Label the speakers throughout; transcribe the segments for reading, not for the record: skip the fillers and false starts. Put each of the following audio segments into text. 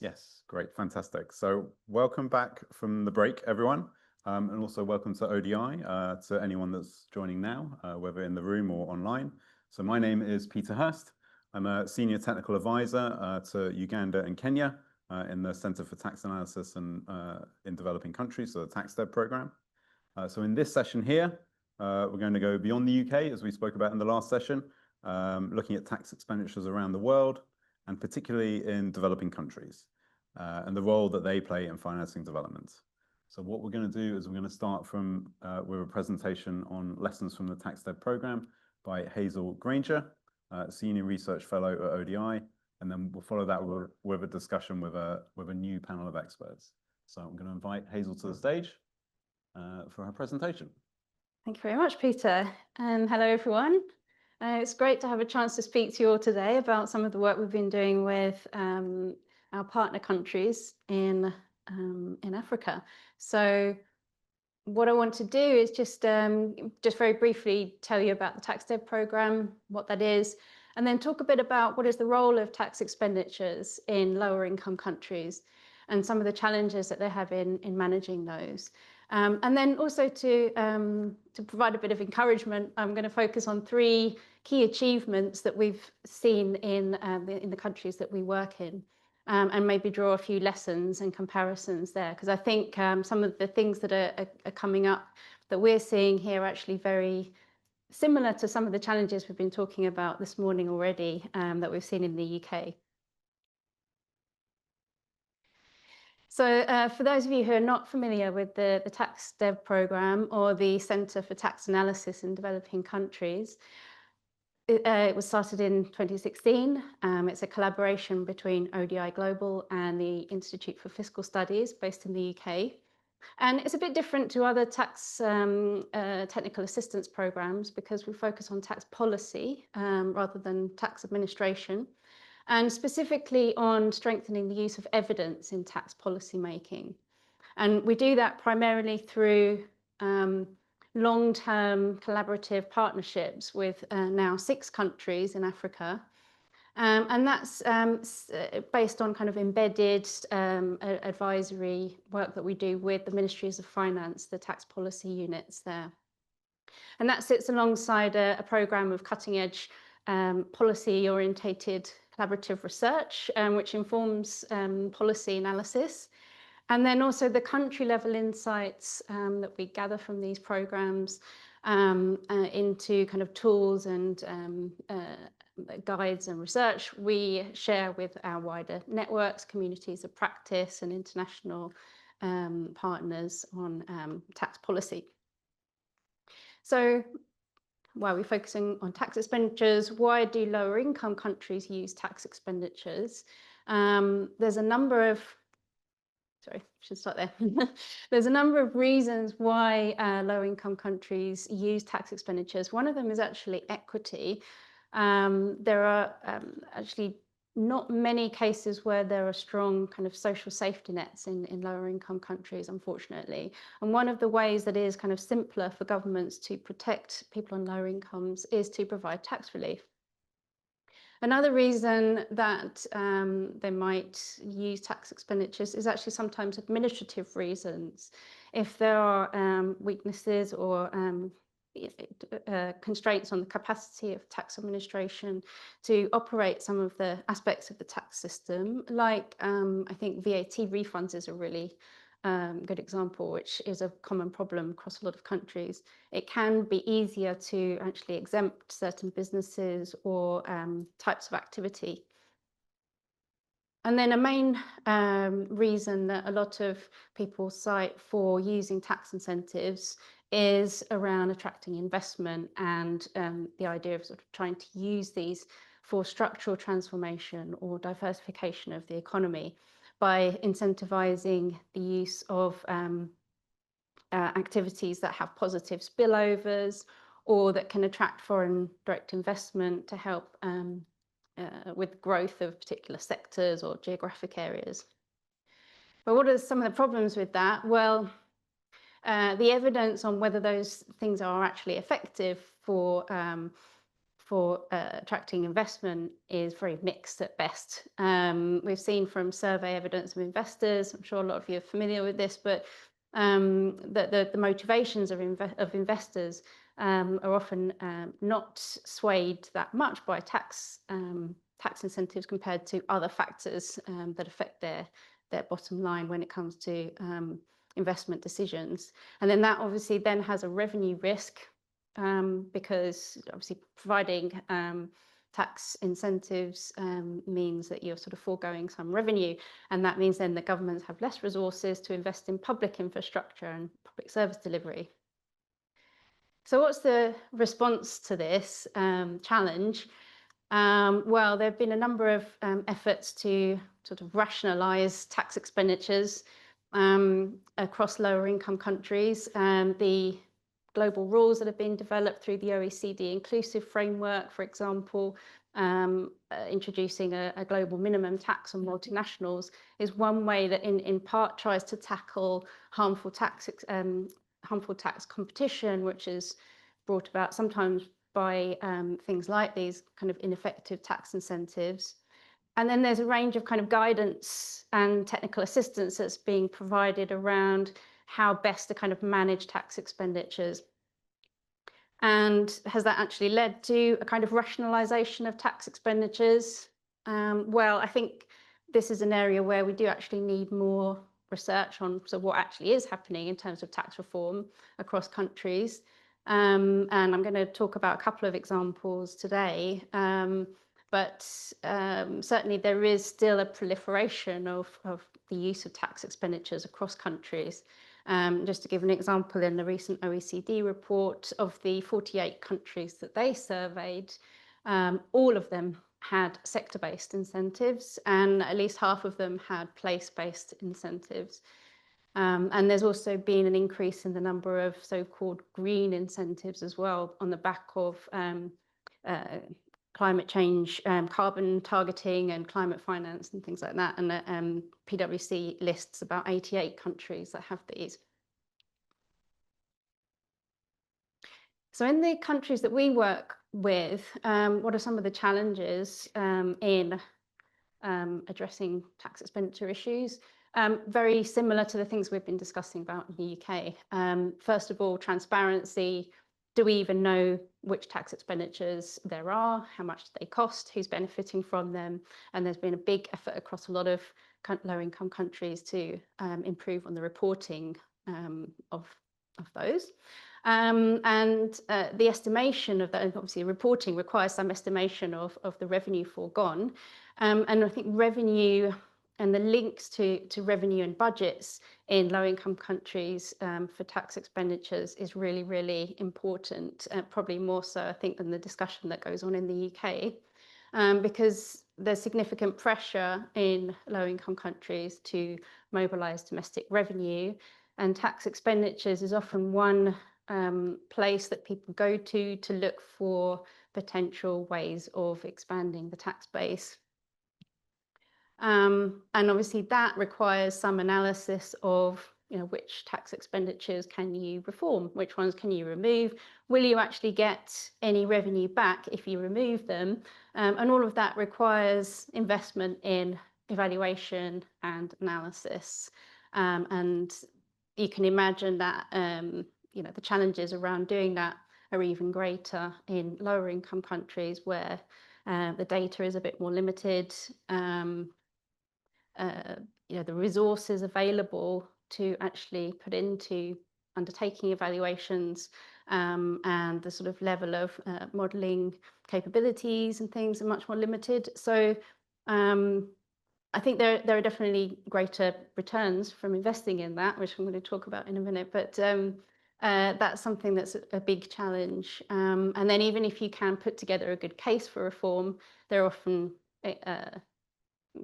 Speaker 1: Yes, great, fantastic. So welcome back from the break, everyone. And also welcome to ODI, to anyone that's joining now, whether in the room or online. So my name is Peter Hurst. I'm a Senior Technical Advisor to Uganda and Kenya in the Center for Tax Analysis and in Developing Countries, so the Tax Dev program. So in this session here, we're going to go beyond the UK, as we spoke about in the last session, looking at tax expenditures around the world, and particularly in developing countries, and the role that they play in financing development. So what we're going to do is we're going to start from with a presentation on lessons from the Tax Dev program by Hazel Granger, Senior Research Fellow at ODI, and then we'll follow that with a discussion with a new panel of experts. So I'm going to invite Hazel to the stage for her presentation.
Speaker 2: Thank you very much, Peter, and hello everyone. It's great to have a chance to speak to you all today about some of the work we've been doing with our partner countries in Africa. So what I want to do is just very briefly tell you about the Tax Dev program, what that is, and then talk a bit about what is the role of tax expenditures in lower income countries and some of the challenges that they have in managing those. And then also to provide a bit of encouragement, I'm going to focus on 3 key achievements that we've seen in the countries that we work in, and maybe draw a few lessons and comparisons there, because I think some of the things that are coming up that we're seeing here are actually very similar to some of the challenges we've been talking about this morning already, that we've seen in the UK. So for those of you who are not familiar with the Tax Dev program or the Center for Tax Analysis in Developing Countries, it was started in 2016. It's a collaboration between ODI Global and the Institute for Fiscal Studies based in the UK. And it's a bit different to other tax technical assistance programs because we focus on tax policy rather than tax administration, and specifically on strengthening the use of evidence in tax policy making. And we do that primarily through long-term collaborative partnerships with now 6 countries in Africa. And that's based on kind of embedded advisory work that we do with the Ministries of Finance, the tax policy units there. And that sits alongside a program of cutting-edge policy-orientated collaborative research, which informs policy analysis. And then also the country level insights that we gather from these programs into kind of tools and guides and research we share with our wider networks, communities of practice and international partners on tax policy. So why are we focusing on tax expenditures? Why do lower income countries use tax expenditures? There's a number of There's a number of reasons why low-income countries use tax expenditures. One of them is actually equity. There are actually not many cases where there are strong kind of social safety nets in lower-income countries, unfortunately. And one of the ways that is kind of simpler for governments to protect people on lower incomes is to provide tax relief. Another reason that they might use tax expenditures is actually sometimes administrative reasons. If there are weaknesses or constraints on the capacity of tax administration to operate some of the aspects of the tax system, like I think VAT refunds is a really good example, which is a common problem across a lot of countries. It can be easier to actually exempt certain businesses or types of activity. And then a main reason that a lot of people cite for using tax incentives is around attracting investment and the idea of sort of trying to use these for structural transformation or diversification of the economy by incentivizing the use of activities that have positive spillovers or that can attract foreign direct investment to help with growth of particular sectors or geographic areas. But what are some of the problems with that? Well, the evidence on whether those things are actually effective for for attracting investment is very mixed at best. We've seen from survey evidence of investors, I'm sure a lot of you are familiar with this, but the motivations of investors are often not swayed that much by tax incentives compared to other factors that affect their bottom line when it comes to investment decisions. And then that obviously then has a revenue risk, because obviously providing tax incentives means that you're sort of foregoing some revenue, and that means then the governments have less resources to invest in public infrastructure and public service delivery. So what's the response to this challenge? Well, there have been a number of efforts to sort of rationalise tax expenditures across lower income countries. The global rules that have been developed through the OECD inclusive framework, for example, introducing a global minimum tax on multinationals is one way that in part tries to tackle harmful tax competition, which is brought about sometimes by things like these kind of ineffective tax incentives. And then there's a range of kind of guidance and technical assistance that's being provided around how best to kind of manage tax expenditures. And has that actually led to a kind of rationalisation of tax expenditures? Well, I think this is an area where we do actually need more research on what actually is happening in terms of tax reform across countries. And I'm going to talk about a couple of examples today. But certainly there is still a proliferation of the use of tax expenditures across countries. Just to give an example, in the recent OECD report, of the 48 countries that they surveyed, all of them had sector-based incentives, and at least half of them had place-based incentives. And there's also been an increase in the number of so-called green incentives as well, on the back of climate change, carbon targeting and climate finance and things like that. And PwC lists about 88 countries that have these. So in the countries that we work with, what are some of the challenges in addressing tax expenditure issues? Very similar to the things we've been discussing about in the UK. First of all, transparency. Do we even know which tax expenditures there are? How much do they cost? Who's benefiting from them? And there's been a big effort across a lot of low-income countries to improve on the reporting of those. And the estimation of that, and obviously reporting requires some estimation of the revenue foregone. And I think revenue and the links to revenue and budgets in low-income countries for tax expenditures is really, really important, probably more so, I think, than the discussion that goes on in the UK, because there's significant pressure in low-income countries to mobilise domestic revenue, and tax expenditures is often one place that people go to look for potential ways of expanding the tax base. And obviously that requires some analysis of, which tax expenditures can you reform, which ones can you remove, will you actually get any revenue back if you remove them, and all of that requires investment in evaluation and analysis. And you can imagine that the challenges around doing that are even greater in lower income countries where the data is a bit more limited. The resources available to actually put into undertaking evaluations and the sort of level of modelling capabilities and things are much more limited. So I think there are definitely greater returns from investing in that, which I'm going to talk about in a minute. But that's something that's a big challenge. And then even if you can put together a good case for reform, there are often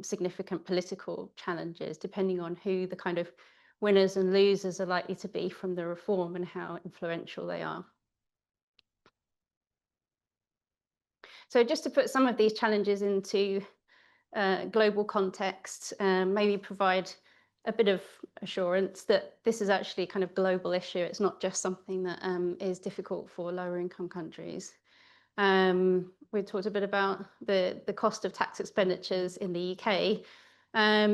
Speaker 2: significant political challenges, depending on who the kind of winners and losers are likely to be from the reform and how influential they are. So just to put some of these challenges into global context, maybe provide a bit of assurance that this is actually kind of global issue. It's not just something that is difficult for lower income countries. We talked a bit about the cost of tax expenditures in the UK.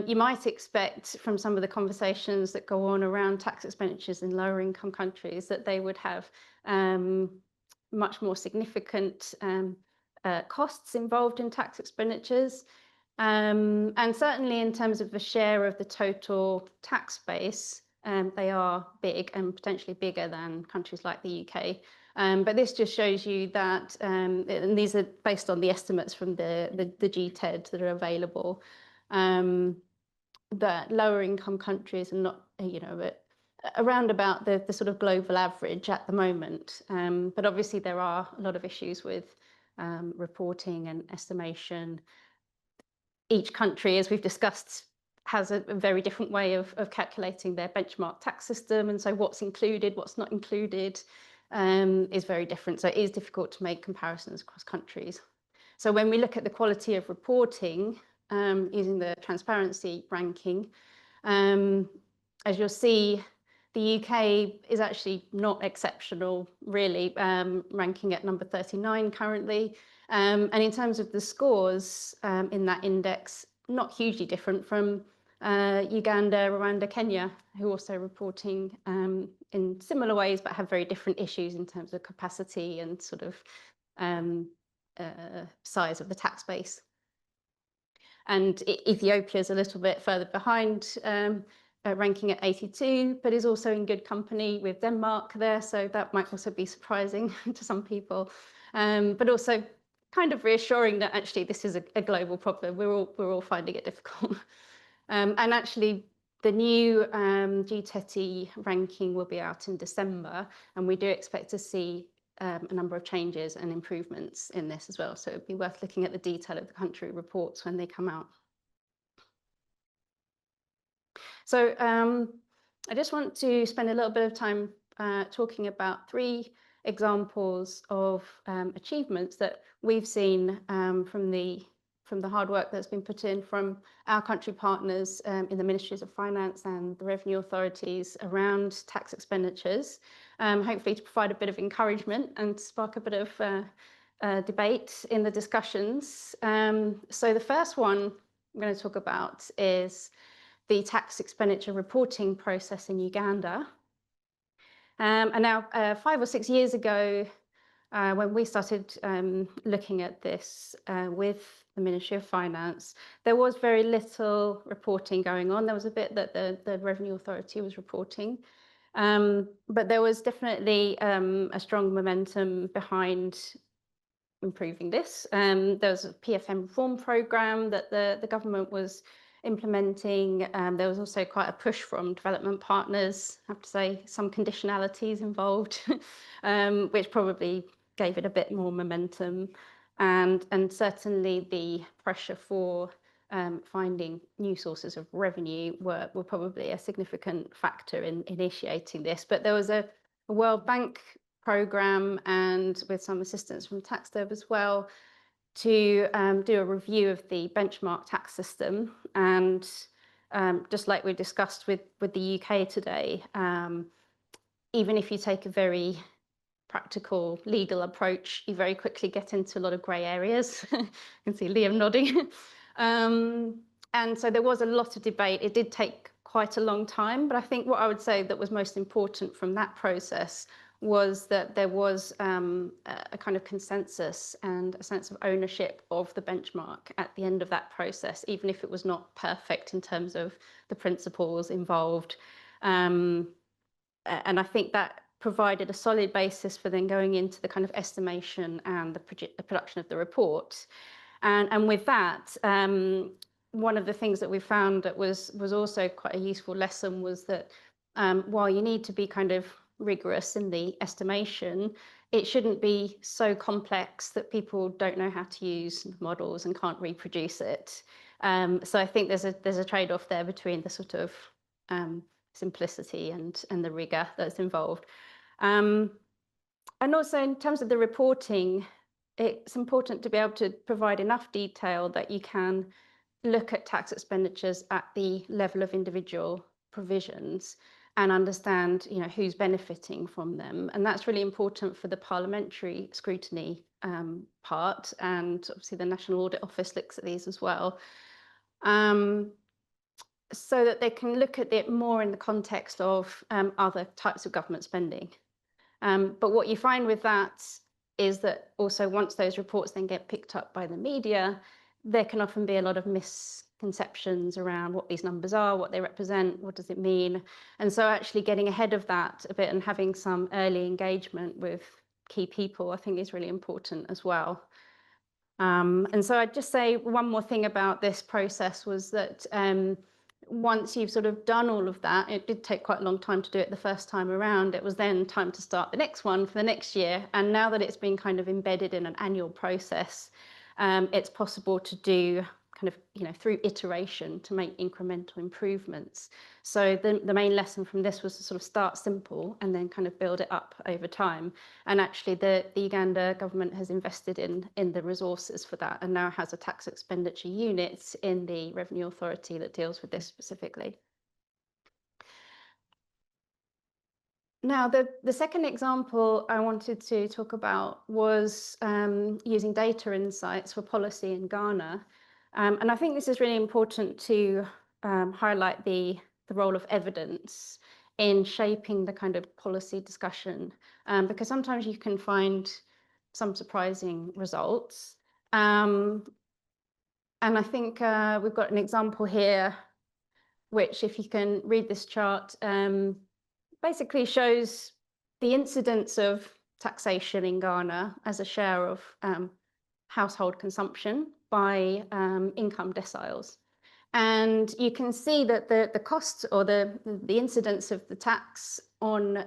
Speaker 2: You might expect from some of the conversations that go on around tax expenditures in lower income countries that they would have much more significant costs involved in tax expenditures. And certainly in terms of the share of the total tax base, they are big and potentially bigger than countries like the UK. But this just shows you that, and these are based on the estimates from the GTED that are available, that lower income countries are not, around about the sort of global average at the moment. But obviously there are a lot of issues with reporting and estimation. Each country, as we've discussed, has a very different way of calculating their benchmark tax system. And so what's included, what's not included is very different. So it is difficult to make comparisons across countries. So when we look at the quality of reporting using the transparency ranking, as you'll see, the UK is actually not exceptional, really, ranking at number 39 currently. And in terms of the scores in that index, not hugely different from Uganda, Rwanda, Kenya, who are also reporting in similar ways, but have very different issues in terms of capacity and sort of size of the tax base. And Ethiopia is a little bit further behind, ranking at 82, but is also in good company with Denmark there. So that might also be surprising to some people, but also kind of reassuring that actually this is a global problem. We're all finding it difficult. And actually the new GTETI ranking will be out in December, and we do expect to see a number of changes and improvements in this as well. So it'd be worth looking at the detail of the country reports when they come out. So I just want to spend a little bit of time talking about 3 examples of achievements that we've seen from the hard work that's been put in from our country partners in the Ministries of Finance and the revenue authorities around tax expenditures, hopefully to provide a bit of encouragement and spark a bit of debate in the discussions. So the first one I'm going to talk about is the tax expenditure reporting process in Uganda. And now 5 or 6 years ago, when we started looking at this with the Ministry of Finance, there was very little reporting going on. There was a bit that the Revenue Authority was reporting, but there was definitely a strong momentum behind improving this. There was a PFM reform programme that the government was implementing. There was also quite a push from development partners, I have to say, some conditionalities involved, which probably gave it a bit more momentum. And certainly the pressure for finding new sources of revenue were probably a significant factor in initiating this. But there was a World Bank programme, and with some assistance from TaxDev as well, to do a review of the benchmark tax system. And just like we discussed with the UK today, even if you take a very practical legal approach, you very quickly get into a lot of grey areas. You can see Liam nodding. And so there was a lot of debate. It did take quite a long time, but I think what I would say that was most important from that process was that there was a kind of consensus and a sense of ownership of the benchmark at the end of that process, even if it was not perfect in terms of the principles involved. And I think that provided a solid basis for then going into the kind of estimation and the production of the report. And with that, one of the things that we found that was also quite a useful lesson was that while you need to be kind of rigorous in the estimation, it shouldn't be so complex that people don't know how to use models and can't reproduce it. So I think there's a trade-off there between the sort of simplicity and the rigor that's involved. And also in terms of the reporting, it's important to be able to provide enough detail that you can look at tax expenditures at the level of individual provisions. and understand, who's benefiting from them. And that's really important for the parliamentary scrutiny part. And obviously the National Audit Office looks at these as well. So that they can look at it more in the context of other types of government spending. But what you find with that is that also once those reports then get picked up by the media, there can often be a lot of misconceptions around what these numbers are, what they represent, what does it mean. And so actually getting ahead of that a bit and having some early engagement with key people, I think is really important as well. And so I'd just say one more thing about this process was that once you've sort of done all of that, it did take quite a long time to do it the first time around. It was then time to start the next one for the next year. And now that it's been kind of embedded in an annual process, it's possible to do kind of, through iteration to make incremental improvements. So the main lesson from this was to sort of start simple and then kind of build it up over time. And actually the Uganda government has invested in the resources for that and now has a tax expenditure unit in the Revenue Authority that deals with this specifically. Now, the second example I wanted to talk about was using data insights for policy in Ghana. And I think this is really important to highlight the role of evidence in shaping the kind of policy discussion, because sometimes you can find some surprising results. And I think we've got an example here, which if you can read this chart, basically shows the incidence of taxation in Ghana as a share of household consumption by income deciles. And you can see that the cost or the incidence of the tax on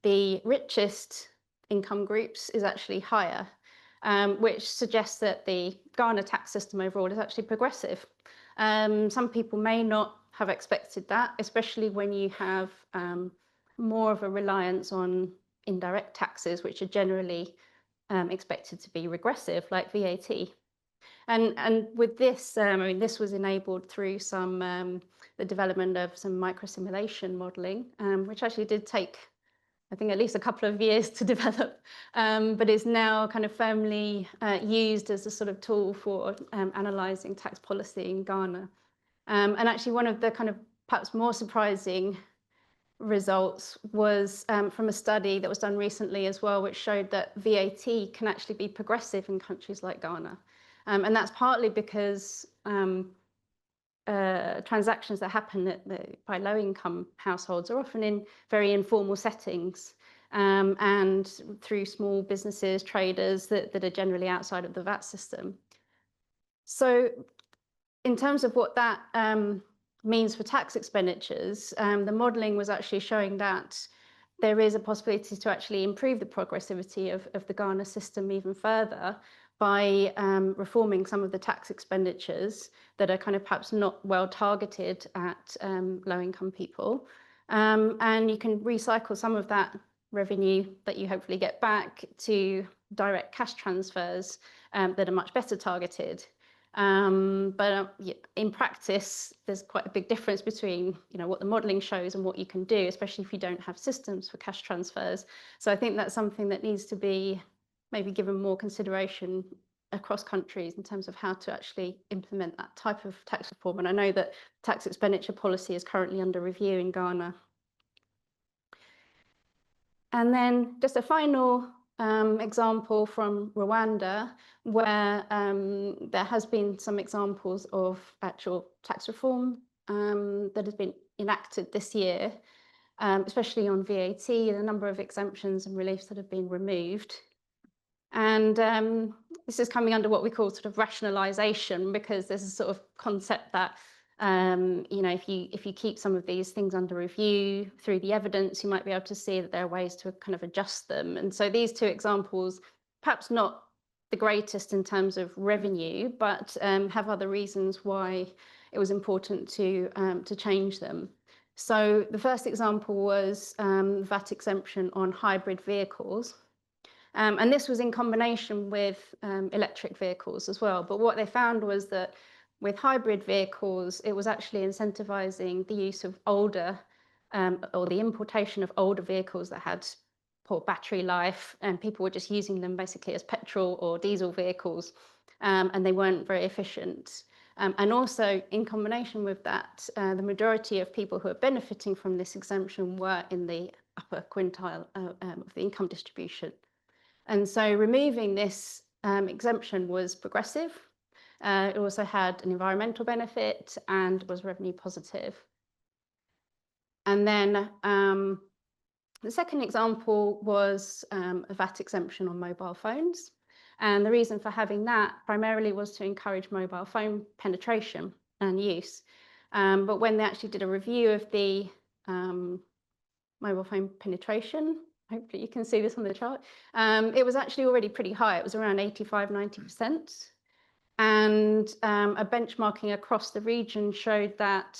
Speaker 2: the richest income groups is actually higher, which suggests that the Ghana tax system overall is actually progressive. Some people may not have expected that, especially when you have more of a reliance on indirect taxes, which are generally expected to be regressive, like VAT. And with this, I mean, this was enabled through some the development of some microsimulation modelling, which actually did take, I think, at least a couple of years to develop, but is now kind of firmly used as a sort of tool for analysing tax policy in Ghana. And actually one of the kind of perhaps more surprising results was from a study that was done recently as well, which showed that VAT can actually be progressive in countries like Ghana. And that's partly because transactions that happen by low-income households are often in very informal settings and through small businesses, traders that are generally outside of the VAT system. So in terms of what that means for tax expenditures, the modelling was actually showing that there is a possibility to actually improve the progressivity of the Ghana system even further by reforming some of the tax expenditures that are kind of perhaps not well targeted at low-income people. And you can recycle some of that revenue that you hopefully get back to direct cash transfers that are much better targeted. But in practice, there's quite a big difference between what the modelling shows and what you can do, especially if you don't have systems for cash transfers. So I think that's something that needs to be maybe given more consideration across countries in terms of how to actually implement that type of tax reform. And I know that tax expenditure policy is currently under review in Ghana. And then just a final example from Rwanda, where there has been some examples of actual tax reform that has been enacted this year, especially on VAT, the number of exemptions and reliefs that have been removed. And this is coming under what we call sort of rationalisation, because there's a sort of concept that if you keep some of these things under review through the evidence, you might be able to see that there are ways to kind of adjust them. And so these two examples, perhaps not the greatest in terms of revenue, but have other reasons why it was important to change them. So the first example was VAT exemption on hybrid vehicles. And this was in combination with electric vehicles as well. But what they found was that with hybrid vehicles, it was actually incentivizing the use of older or the importation of older vehicles that had poor battery life, and people were just using them basically as petrol or diesel vehicles, and they weren't very efficient. And also, in combination with that, the majority of people who are benefiting from this exemption were in the upper quintile of the income distribution. And so removing this exemption was progressive. It also had an environmental benefit and was revenue positive. And then the second example was a VAT exemption on mobile phones. And the reason for having that primarily was to encourage mobile phone penetration and use. But when they actually did a review of the mobile phone penetration, hopefully you can see this on the chart, it was actually already pretty high. It was around 85–90%. And a benchmarking across the region showed that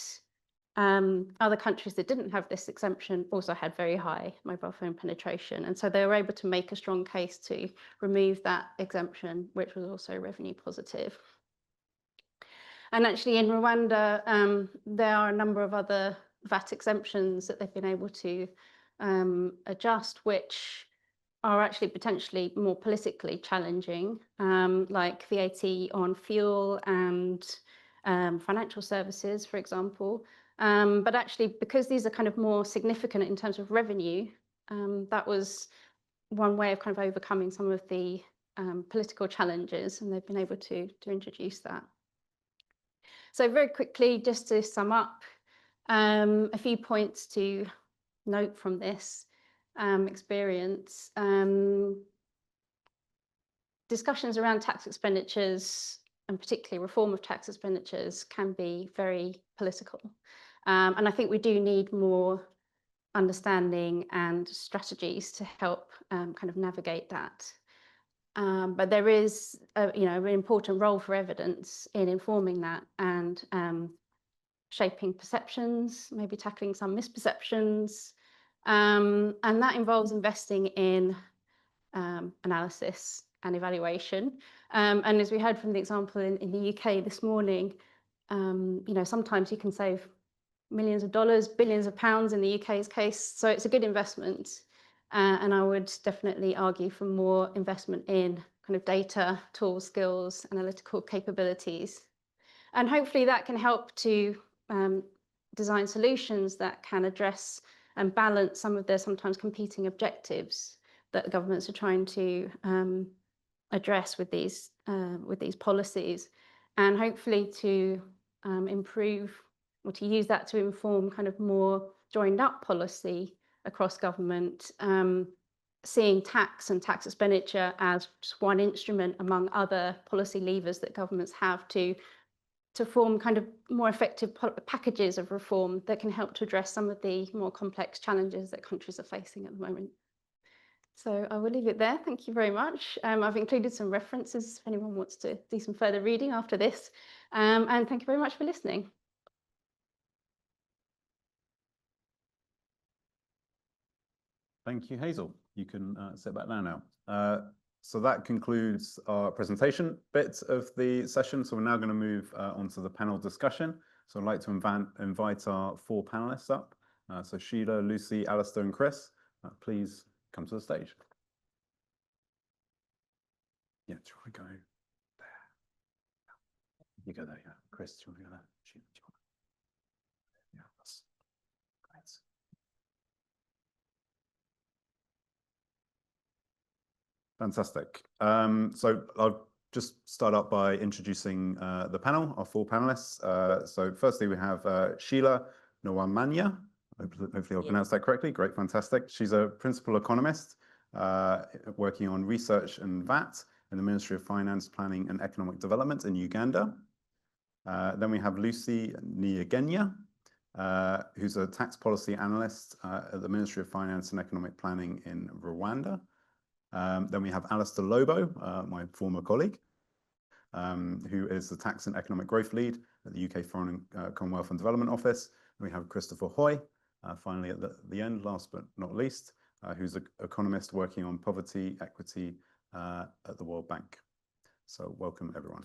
Speaker 2: other countries that didn't have this exemption also had very high mobile phone penetration. And so they were able to make a strong case to remove that exemption, which was also revenue positive. And actually in Rwanda, there are a number of other VAT exemptions that they've been able to adjust, which are actually potentially more politically challenging, like VAT on fuel and financial services, for example. But actually, because these are kind of more significant in terms of revenue, that was one way of kind of overcoming some of the political challenges, and they've been able to introduce that. So very quickly, just to sum up, a few points to note from this experience. Discussions around tax expenditures, and particularly reform of tax expenditures, can be very political. And I think we do need more understanding and strategies to help kind of navigate that. But there is an important role for evidence in informing that and shaping perceptions, maybe tackling some misperceptions. And that involves investing in analysis and evaluation. And as we heard from the example in the UK this morning, sometimes you can save millions of dollars, billions of pounds in the UK's case. So it's a good investment. And I would definitely argue for more investment in kind of data, tools, skills, analytical capabilities. And hopefully that can help to design solutions that can address and balance some of the sometimes competing objectives that governments are trying to address with these policies, and hopefully to improve or to use that to inform kind of more joined up policy across government, seeing tax and tax expenditure as just one instrument among other policy levers that governments have to form kind of more effective packages of reform that can help to address some of the more complex challenges that countries are facing at the moment. So I will leave it there. Thank you very much. I've included some references if anyone wants to do some further reading after this. And thank you very much for listening.
Speaker 1: Thank you, Hazel. You can sit back down now. So that concludes our presentation bit of the session. So we're now going to move on to the panel discussion. So I'd like to invite our four panelists up. So Sheila, Lucy, Alistair, and Chris, please come to the stage. Yeah, do you want to go there? You go there, yeah. Chris, do you want to go there? Sheila, do you want to? Yeah, that's great. Fantastic. So I'll just start up by introducing the panel, our four panelists. So firstly, we have Sheila Nwamanya. Hopefully I'll pronounce that correctly. Great, fantastic. She's a principal economist working on research and VAT in the Ministry of Finance, Planning and Economic Development in Uganda. Then we have Lucy Nyagenya, who's a tax policy analyst at the Ministry of Finance and Economic Planning in Rwanda. Then we have Alistair Lobo, my former colleague, who is the Tax and Economic Growth Lead at the UK Foreign Commonwealth and Development Office. And we have Christopher Hoy, finally at the end, last but not least, who's an economist working on poverty, equity at the World Bank. So welcome, everyone.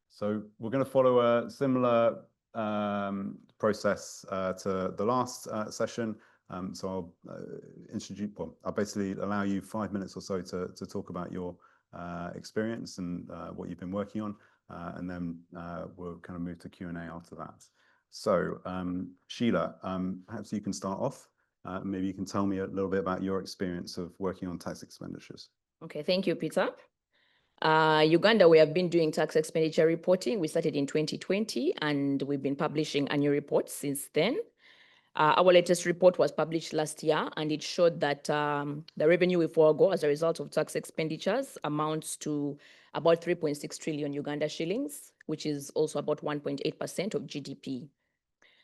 Speaker 1: So we're going to follow a similar process to the last session. So I'll I'll basically allow you 5 minutes or so to talk about your experience and what you've been working on, and then we'll kind of move to Q&A after that. So Sheila, perhaps you can start off. Maybe you can tell me a little bit about your experience of working on tax expenditures.
Speaker 3: Okay, thank you, Peter. Uganda, we have been doing tax expenditure reporting. We started in 2020, and we've been publishing annual reports since then. Our latest report was published last year, and it showed that the revenue we forego as a result of tax expenditures amounts to about 3.6 trillion Uganda shillings, which is also about 1.8% of GDP.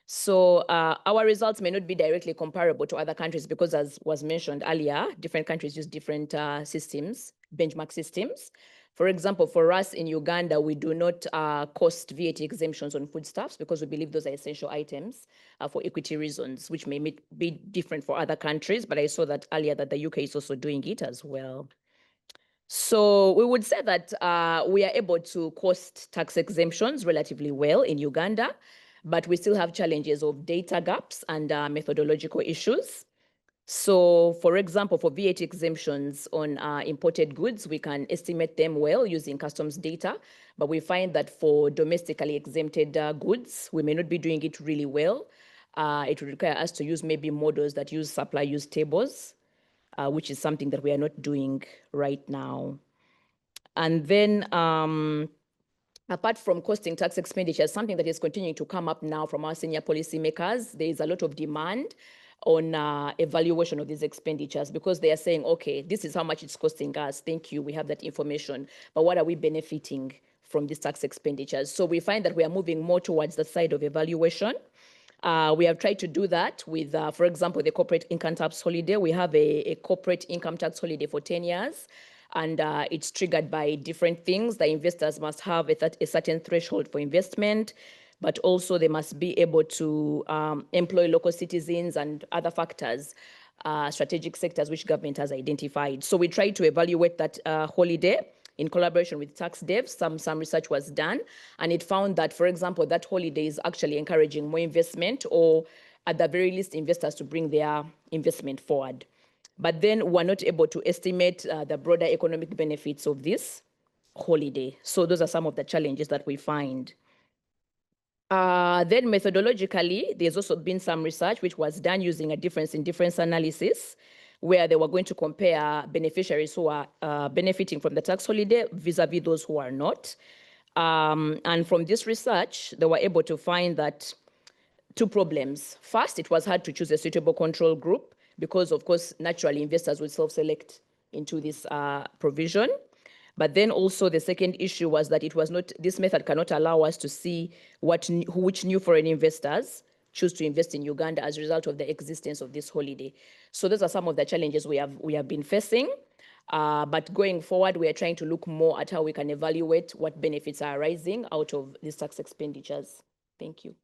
Speaker 3: So our results may not be directly comparable to other countries because, as was mentioned earlier, different countries use different systems, benchmark systems. For example, for us in Uganda, we do not cost VAT exemptions on foodstuffs because we believe those are essential items for equity reasons, which may be different for other countries. But I saw that earlier that the UK is also doing it as well. So we would say that we are able to cost tax exemptions relatively well in Uganda, but we still have challenges of data gaps and methodological issues. So, for example, for VAT exemptions on imported goods, we can estimate them well using customs data, but we find that for domestically exempted goods, we may not be doing it really well. It would require us to use maybe models that use supply use tables, which is something that we are not doing right now. And then apart from costing tax expenditures, something that is continuing to come up now from our senior policymakers, there is a lot of demand on evaluation of these expenditures because they are saying, okay, this is how much it's costing us. Thank you, we have that information. But what are we benefiting from these tax expenditures? So we find that we are moving more towards the side of evaluation. We have tried to do that with, for example, the corporate income tax holiday. We have a corporate income tax holiday for 10 years. And it's triggered by different things. The investors must have a certain threshold for investment, but also they must be able to employ local citizens and other factors, strategic sectors which government has identified. So we tried to evaluate that holiday in collaboration with tax devs. Some research was done, and it found that, for example, that holiday is actually encouraging more investment, or at the very least, investors to bring their investment forward. But then we're not able to estimate the broader economic benefits of this holiday. So those are some of the challenges that we find. Then methodologically, there's also been some research which was done using a difference in difference analysis, where they were going to compare beneficiaries who are benefiting from the tax holiday vis-a-vis those who are not. And from this research, they were able to find that two problems. First, it was hard to choose a suitable control group because, of course, naturally, investors will self-select into this provision. But then also the second issue was that it was not, this method cannot allow us to see which new foreign investors choose to invest in Uganda as a result of the existence of this holiday. So those are some of the challenges we have been facing. But going forward, we are trying to look more at how we can evaluate what benefits are arising out of these tax expenditures. Thank you.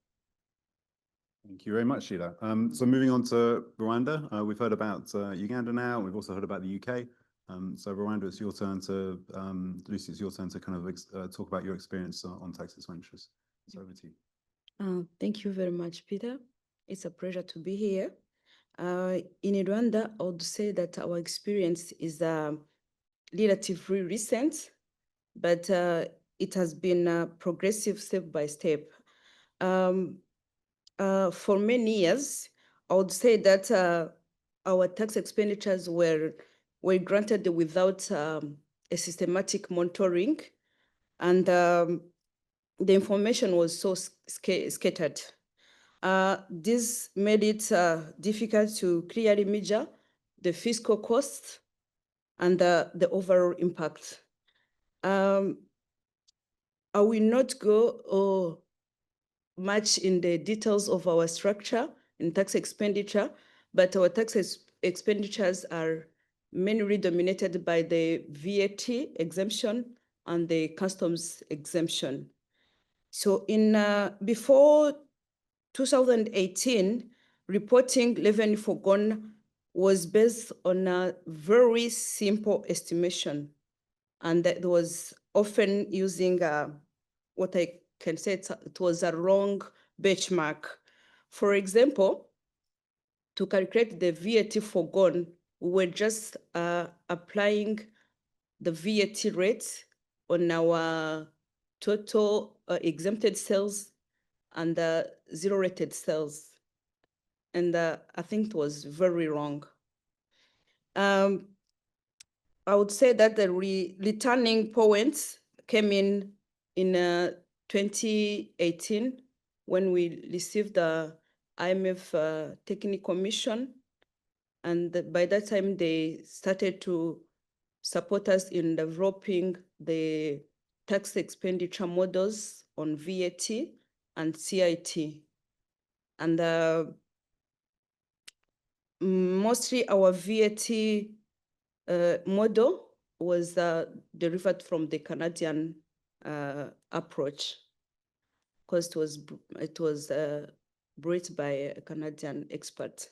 Speaker 1: Thank you very much, Sheila. So moving on to Rwanda, we've heard about Uganda now. We've also heard about the UK. So Rwanda, it's your turn to, Lucy, it's your turn to kind of talk about your experience on tax expenditures. So over to you.
Speaker 4: Thank you very much, Peter. It's a pleasure to be here. In Rwanda, I would say that our experience is relatively recent, but it has been progressive step by step. For many years, I would say that our tax expenditures were granted without a systematic monitoring, and the information was so scattered. This made it difficult to clearly measure the fiscal costs and the overall impact. I will not go much in the details of our structure in tax expenditure, but our tax expenditures are mainly dominated by the VAT exemption and the customs exemption. So before 2018, reporting revenue forgone was based on a very simple estimation, and that was often using what I can say it was a wrong benchmark. For example, to calculate the VAT forgone, we were just applying the VAT rate on our total exempted sales and zero rated sales. And I think it was very wrong. I would say that the returning point came in 2018 when we received the IMF technical mission. And by that time, they started to support us in developing the tax expenditure models on VAT and CIT. And mostly our VAT model was derived from the Canadian approach, because it was built by a Canadian expert.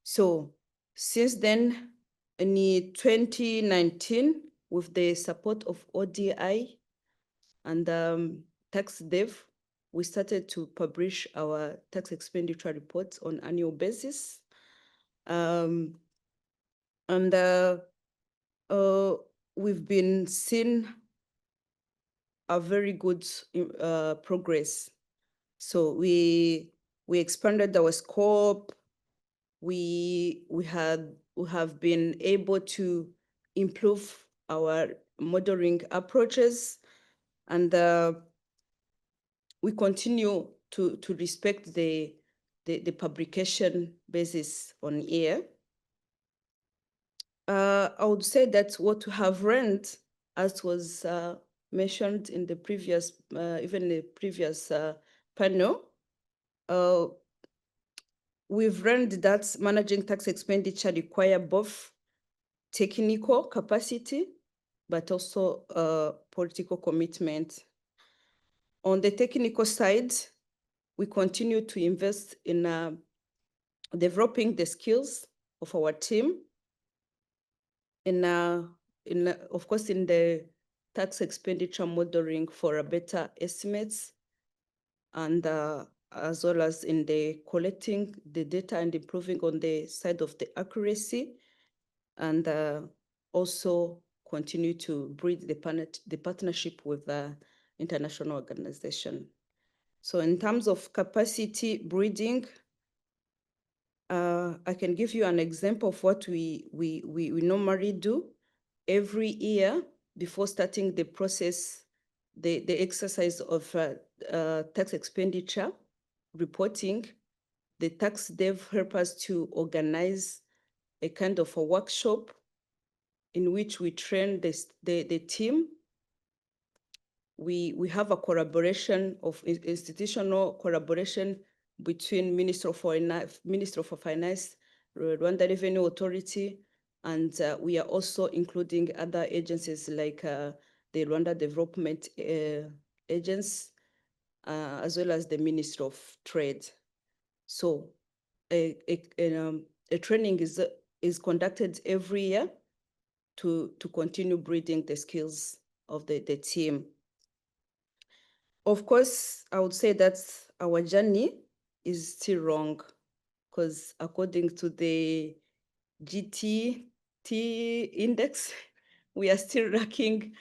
Speaker 4: So since then, in 2019, with the support of ODI and tax dev, we started to publish our tax expenditure reports on annual basis. And we've been seeing a very good progress. So we expanded our scope. We have been able to improve our modeling approaches, and we continue to respect the publication basis on air. I would say that what we have learned, as was mentioned in the previous, even the previous panel, we've learned that managing tax expenditure require both technical capacity, but also political commitment. On the technical side, we continue to invest in developing the skills of our team, of course, in the tax expenditure modeling for a better estimates, and as well as in the collecting the data and improving on the side of the accuracy, and also continue to build the partnership with the international organization. So in terms of capacity building, I can give you an example of what we normally do. Every year, before starting the process, the exercise of tax expenditure reporting, the tax dev help us to organize a kind of a workshop in which we train the team. We have a collaboration of institutional collaboration between Minister of Finance, Rwanda Revenue Authority, and we are also including other agencies like the Rwanda Development Agency, as well as the Ministry of Trade. So a training is conducted every year to continue building the skills of the team. Of course, I would say that our journey is still wrong, because according to the GTT index, we are still ranking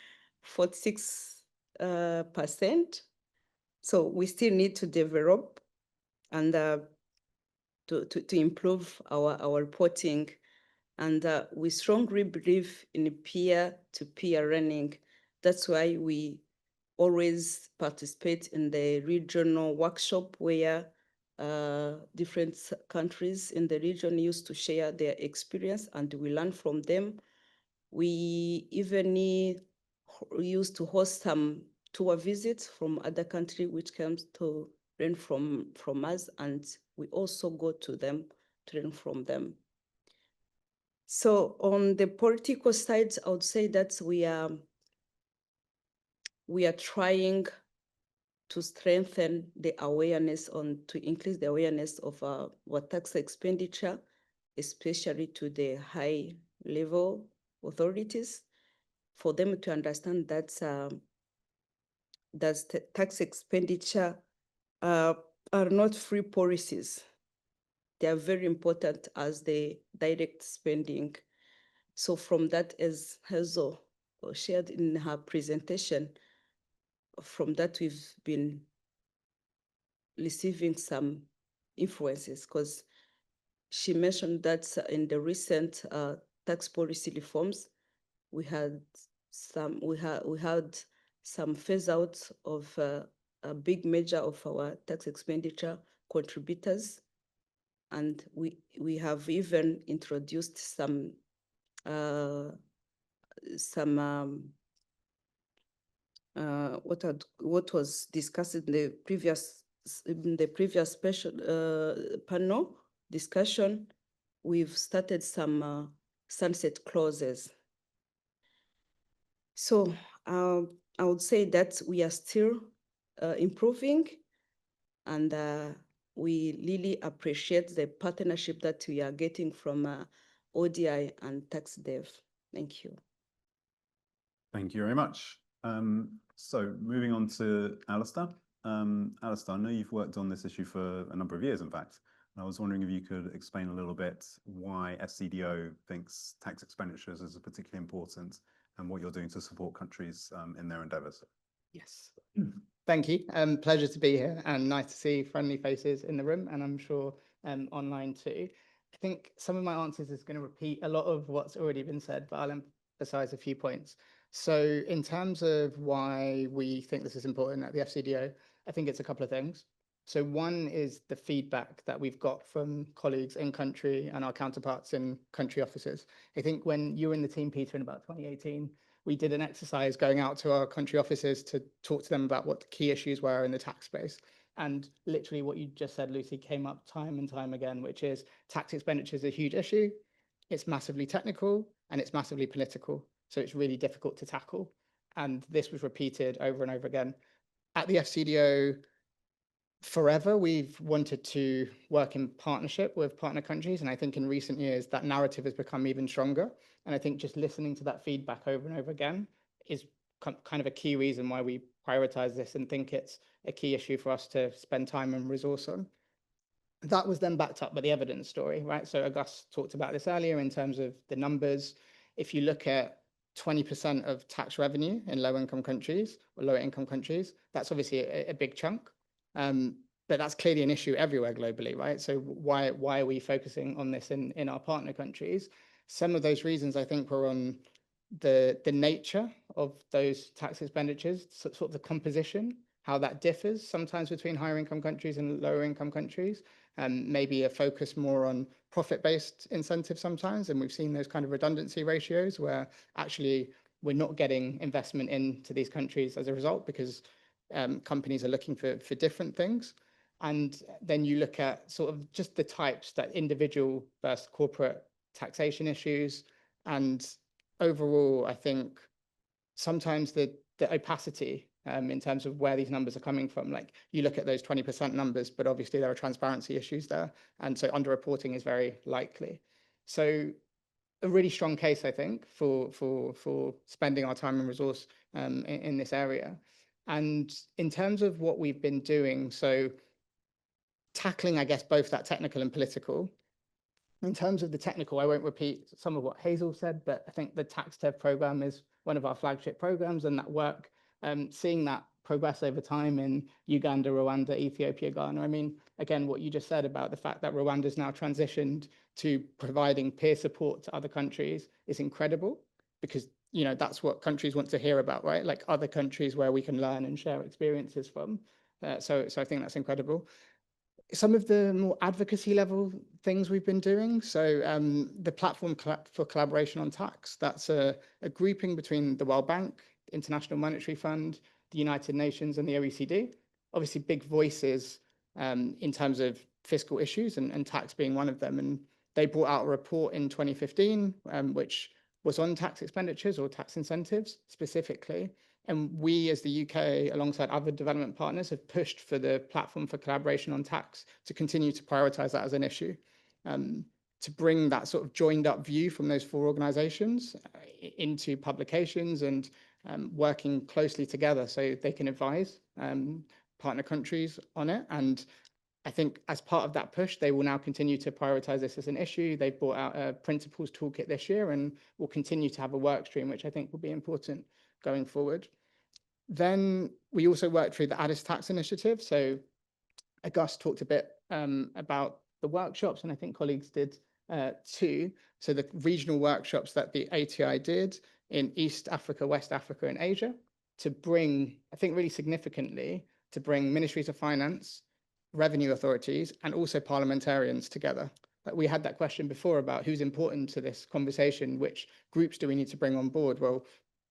Speaker 4: 46%. So we still need to develop and to improve our reporting. And we strongly believe in peer-to-peer learning. That's why we always participate in the regional workshop where different countries in the region used to share their experience, and we learn from them. We even used to host some tour visits from other countries which comes to learn from us, and we also go to them to learn from them. So on the political side, I would say that we are trying to strengthen the awareness to increase the awareness of our tax expenditure, especially to the high level authorities, for them to understand that tax expenditure are not free policies. They are very important as the direct spending. So from that, as Hazel shared in her presentation, from that we've been receiving some influences, because she mentioned that in the recent tax policy reforms, we had some phase out of a big measure of our tax expenditure contributors, and we have even introduced some what was discussed in the previous special panel discussion. We've started some sunset clauses. So I would say that we are still improving, and we really appreciate the partnership that we are getting from ODI and TaxDev. Thank you.
Speaker 1: Thank you very much. So moving on to Alistair. Alistair, I know you've worked on this issue for a number of years, in fact. And I was wondering if you could explain a little bit why FCDO thinks tax expenditures is particularly important and what you're doing to support countries in their endeavours.
Speaker 5: Yes, thank you. Pleasure to be here, and nice to see friendly faces in the room, and I'm sure online too. I think some of my answers is going to repeat a lot of what's already been said, but I'll emphasize a few points. So in terms of why we think this is important at the FCDO, I think it's a couple of things. So one is the feedback that we've got from colleagues in country and our counterparts in country offices. I think when you were in the team, Peter, in about 2018, we did an exercise going out to our country offices to talk to them about what the key issues were in the tax space. And literally what you just said, Lucy, came up time and time again, which is tax expenditure is a huge issue. It's massively technical and it's massively political. So it's really difficult to tackle. And this was repeated over and over again. At the FCDO, forever, we've wanted to work in partnership with partner countries. And I think in recent years, that narrative has become even stronger. And I think just listening to that feedback over and over again is kind of a key reason why we prioritize this and think it's a key issue for us to spend time and resource on. That was then backed up by the evidence story, right? So August talked about this earlier in terms of the numbers. If you look at 20% of tax revenue in low-income countries or lower-income countries, that's obviously a big chunk. But that's clearly an issue everywhere globally, right? So why are we focusing on this in our partner countries? Some of those reasons, I think, were on the nature of those tax expenditures, sort of the composition, how that differs sometimes between higher income countries and lower income countries, and maybe a focus more on profit-based incentives sometimes. And we've seen those kind of redundancy ratios where actually we're not getting investment into these countries as a result because companies are looking for different things. And then you look at sort of just the types, that individual versus corporate taxation issues. And overall, I think sometimes the opacity in terms of where these numbers are coming from, like you look at those 20% numbers, but obviously there are transparency issues there. And so underreporting is very likely. So a really strong case, I think, for spending our time and resource in this area. And in terms of what we've been doing, so tackling, I guess, both that technical and political. In terms of the technical, I won't repeat some of what Hazel said, but I think the TaxDev program is one of our flagship programs, and that work, seeing that progress over time in Uganda, Rwanda, Ethiopia, Ghana. I mean, again, what you just said about the fact that Rwanda's now transitioned to providing peer support to other countries is incredible, because you know that's what countries want to hear about, right? Like other countries where we can learn and share experiences from. So I think that's incredible. Some of the more advocacy level things we've been doing. So the platform for collaboration on tax, that's a grouping between the World Bank, International Monetary Fund, the United Nations and the OECD. Obviously big voices in terms of fiscal issues and tax being one of them. And they brought out a report in 2015, which was on tax expenditures or tax incentives specifically. And we, as the UK, alongside other development partners, have pushed for the platform for collaboration on tax to continue to prioritize that as an issue, to bring that sort of joined up view from those four organizations into publications and working closely together so they can advise partner countries on it. And I think as part of that push, they will now continue to prioritize this as an issue. They've brought out a principles toolkit this year and will continue to have a work stream, which I think will be important going forward. Then we also worked through the Addis Tax Initiative. So August talked a bit about the workshops, and I think colleagues did too. So the regional workshops that the ATI did in East Africa, West Africa, and Asia to bring, I think really significantly, to bring ministries of finance, revenue authorities, and also parliamentarians together. But we had that question before about who's important to this conversation, which groups do we need to bring on board? Well,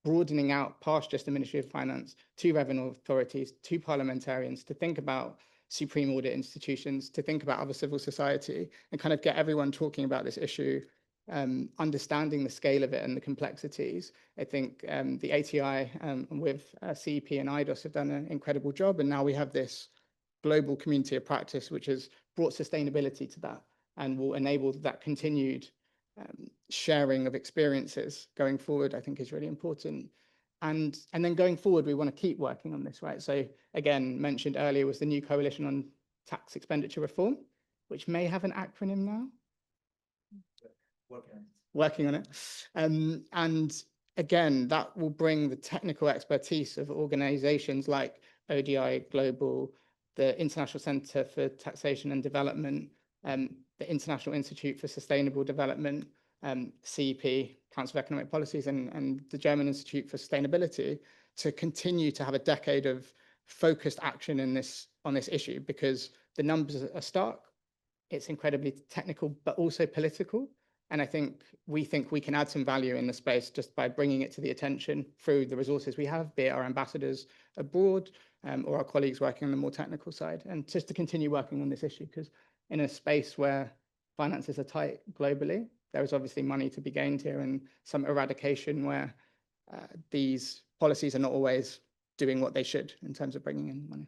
Speaker 5: broadening out past just the Ministry of Finance to revenue authorities, to parliamentarians, to think about supreme audit institutions, to think about other civil society, and kind of get everyone talking about this issue, understanding the scale of it and the complexities. I think the ATI with CEP and IDOS have done an incredible job, and now we have this global community of practice which has brought sustainability to that and will enable that continued sharing of experiences going forward, I think is really important. And then going forward, we want to keep working on this, right? So again, mentioned earlier was the new Coalition on Tax Expenditure Reform, which may have an acronym now. Working on it. And again, that will bring the technical expertise of organizations like ODI Global, the International Centre for Taxation and Development, the International Institute for Sustainable Development, CEP, Council of Economic Policies, and the German Institute for Sustainability to continue to have a decade of focused action on this issue, because the numbers are stark. It's incredibly technical, but also political. And we think we can add some value in the space just by bringing it to the attention through the resources we have, be it our ambassadors abroad or our colleagues working on the more technical side, and just to continue working on this issue, because in a space where finances are tight globally, there is obviously money to be gained here and some eradication where these policies are not always doing what they should in terms of bringing in money.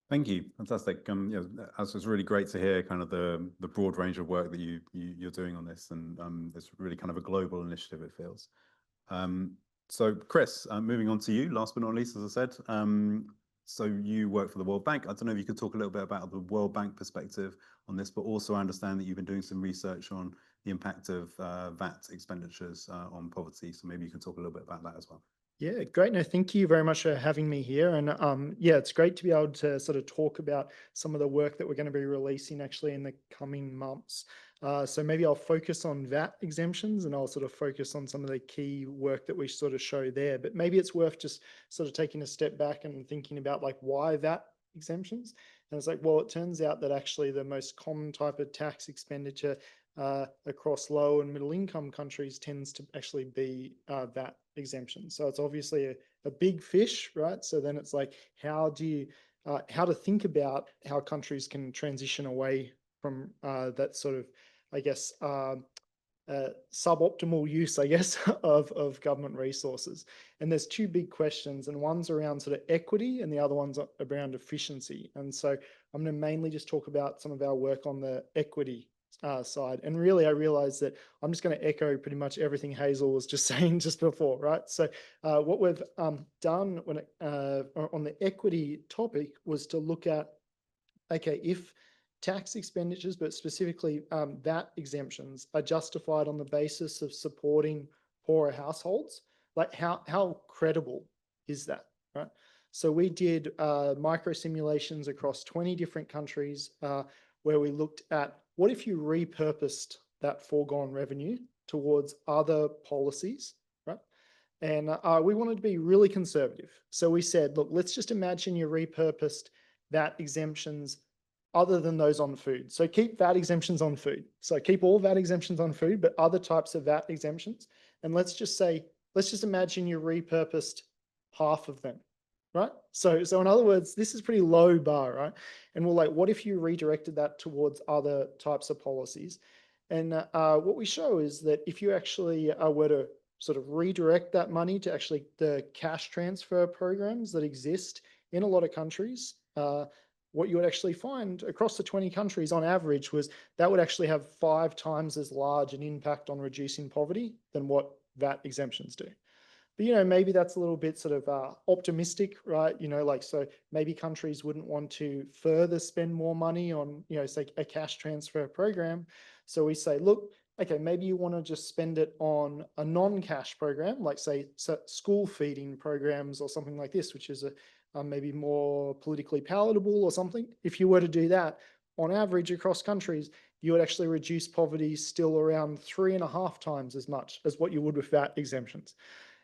Speaker 1: Thank you. Fantastic. As it's really great to hear kind of the broad range of work that you're doing on this, and it's really kind of a global initiative, it feels. So Chris, moving on to you, last but not least, as I said, so you work for the World Bank. I don't know if you could talk a little bit about the World Bank perspective on this, but also I understand that you've been doing some research on the impact of VAT expenditures on poverty. So maybe you can talk a little bit about that as well.
Speaker 6: Yeah, great. No, thank you very much for having me here. And yeah, it's great to be able to sort of talk about some of the work that we're going to be releasing actually in the coming months. So maybe I'll focus on VAT exemptions, and I'll sort of focus on some of the key work that we sort of show there. But maybe it's worth just sort of taking a step back and thinking about like why VAT exemptions. And it's like, well, it turns out that actually the most common type of tax expenditure across low and middle income countries tends to actually be VAT exemption. So it's obviously a big fish, right? So then it's like, how to think about how countries can transition away from that sort of, I guess, suboptimal use, I guess, of government resources. And there's two big questions, and one's around sort of equity and the other one's around efficiency. And so I'm going to mainly just talk about some of our work on the equity side. And really, I realized that I'm just going to echo pretty much everything Hazel was just saying just before, right? So what we've done when on the equity topic was to look at, okay, if tax expenditures, but specifically VAT exemptions, are justified on the basis of supporting poorer households, like how credible is that, right? So we did micro simulations across 20 different countries where we looked at what if you repurposed that foregone revenue towards other policies, right? And we wanted to be really conservative. So we said, look, let's just imagine you repurposed VAT exemptions other than those on food. So keep VAT exemptions on food. So keep all VAT exemptions on food, but other types of VAT exemptions. And let's just imagine you repurposed half of them, right? So in other words, this is pretty low bar, right? And we're like, what if you redirected that towards other types of policies? And what we show is that if you actually were to sort of redirect that money to actually the cash transfer programs that exist in a lot of countries, what you would actually find across the 20 countries on average was that would actually have 5 times as large an impact on reducing poverty than what VAT exemptions do. But, you know, maybe that's a little bit sort of optimistic, right? You know, like, so maybe countries wouldn't want to further spend more money on, you know, say a cash transfer program. So we say, look, okay, maybe you want to just spend it on a non-cash program, like say school feeding programs or something like this, which is maybe more politically palatable or something. If you were to do that, on average across countries, you would actually reduce poverty still around 3.5 times as much as what you would with VAT exemptions.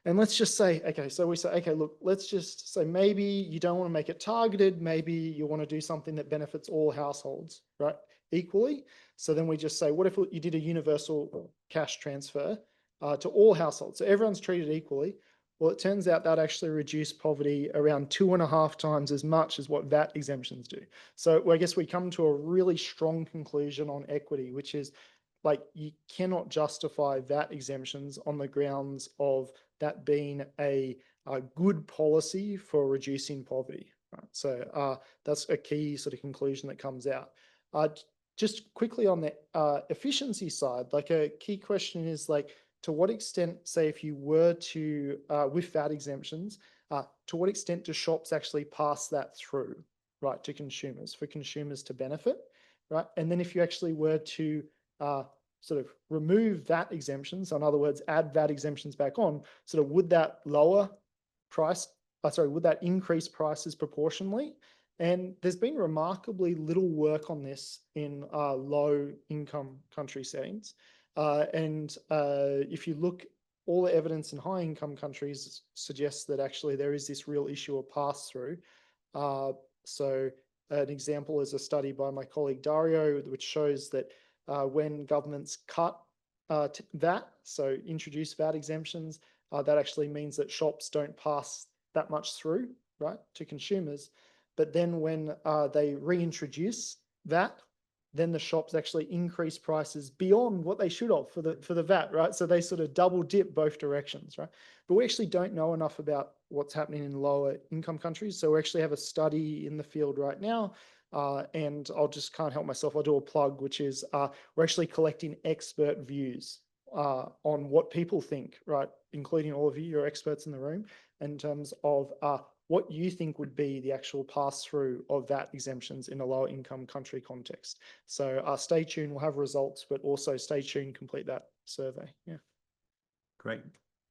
Speaker 6: And let's just say, okay, so we say, okay, look, let's just say maybe you don't want to make it targeted. Maybe you want to do something that benefits all households, right, equally. So then we just say, what if you did a universal cash transfer to all households? So everyone's treated equally. Well, it turns out that actually reduced poverty around 2.5 times as much as what VAT exemptions do. So I guess we come to a really strong conclusion on equity, which is like you cannot justify VAT exemptions on the grounds of that being a good policy for reducing poverty. Right? So that's a key sort of conclusion that comes out. Just quickly on the efficiency side, like a key question is like, to what extent, say, if you were to, with VAT exemptions, to what extent do shops actually pass that through, right, to consumers, for consumers to benefit, right? And then if you actually were to sort of remove VAT exemptions, so in other words, add VAT exemptions back on, sort of would that lower price, would that increase prices proportionally? And there's been remarkably little work on this in low income country settings. If you look, all the evidence in high income countries suggests that actually there is this real issue of pass through. So an example is a study by my colleague Dario, which shows that when governments cut VAT, so introduce VAT exemptions, that actually means that shops don't pass that much through, right, to consumers. But then when they reintroduce VAT, then the shops actually increase prices beyond what they should have for the VAT, right? So they sort of double dip both directions, right? But we actually don't know enough about what's happening in lower income countries. So we actually have a study in the field right now, and I'll just can't help myself. I'll do a plug, which is we're actually collecting expert views on what people think, right? Including all of you, you're experts in the room, in terms of what you think would be the actual pass-through of VAT exemptions in a lower income country context. So stay tuned, we'll have results, but also stay tuned, complete that survey. Yeah.
Speaker 1: Great.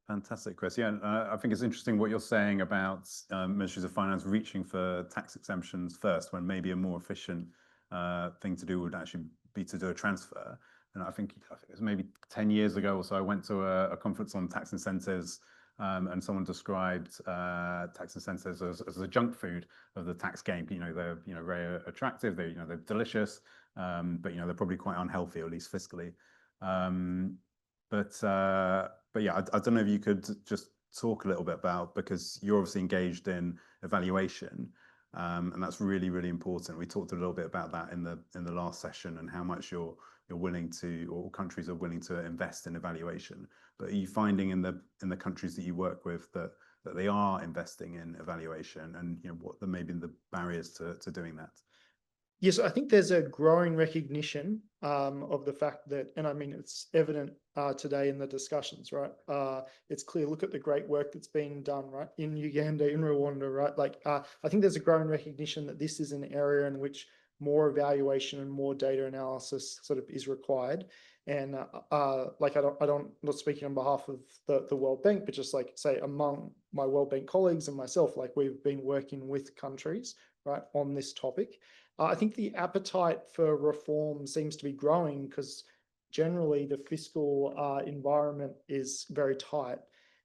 Speaker 1: Fantastic, Chris. Yeah, I think it's interesting what you're saying about ministries of finance reaching for tax exemptions first, when maybe a more efficient thing to do would actually be to do a transfer. And I think it was maybe 10 years ago or so, I went to a conference on tax incentives, and someone described tax incentives as a junk food of the tax game. You know, they're very attractive. They're they're delicious, but they're probably quite unhealthy, or at least fiscally. But yeah, I don't know if you could just talk a little bit about, because you're obviously engaged in evaluation, and that's really, really important. We talked a little bit about that in the last session, and how much you're willing to, or countries are willing to invest in evaluation. But are you finding in the countries that you work with that they are investing in evaluation, and what maybe the barriers to doing that?
Speaker 6: Yes, I think there's a growing recognition of the fact that, and I mean, it's evident today in the discussions, right? It's clear, look at the great work that's being done, right? In Uganda, in Rwanda, right? Like, I think there's a growing recognition that this is an area in which more evaluation and more data analysis sort of is required. And like, I'm not speaking on behalf of the World Bank, but just like say among my World Bank colleagues and myself, like we've been working with countries, right, on this topic. I think the appetite for reform seems to be growing, because generally the fiscal environment is very tight,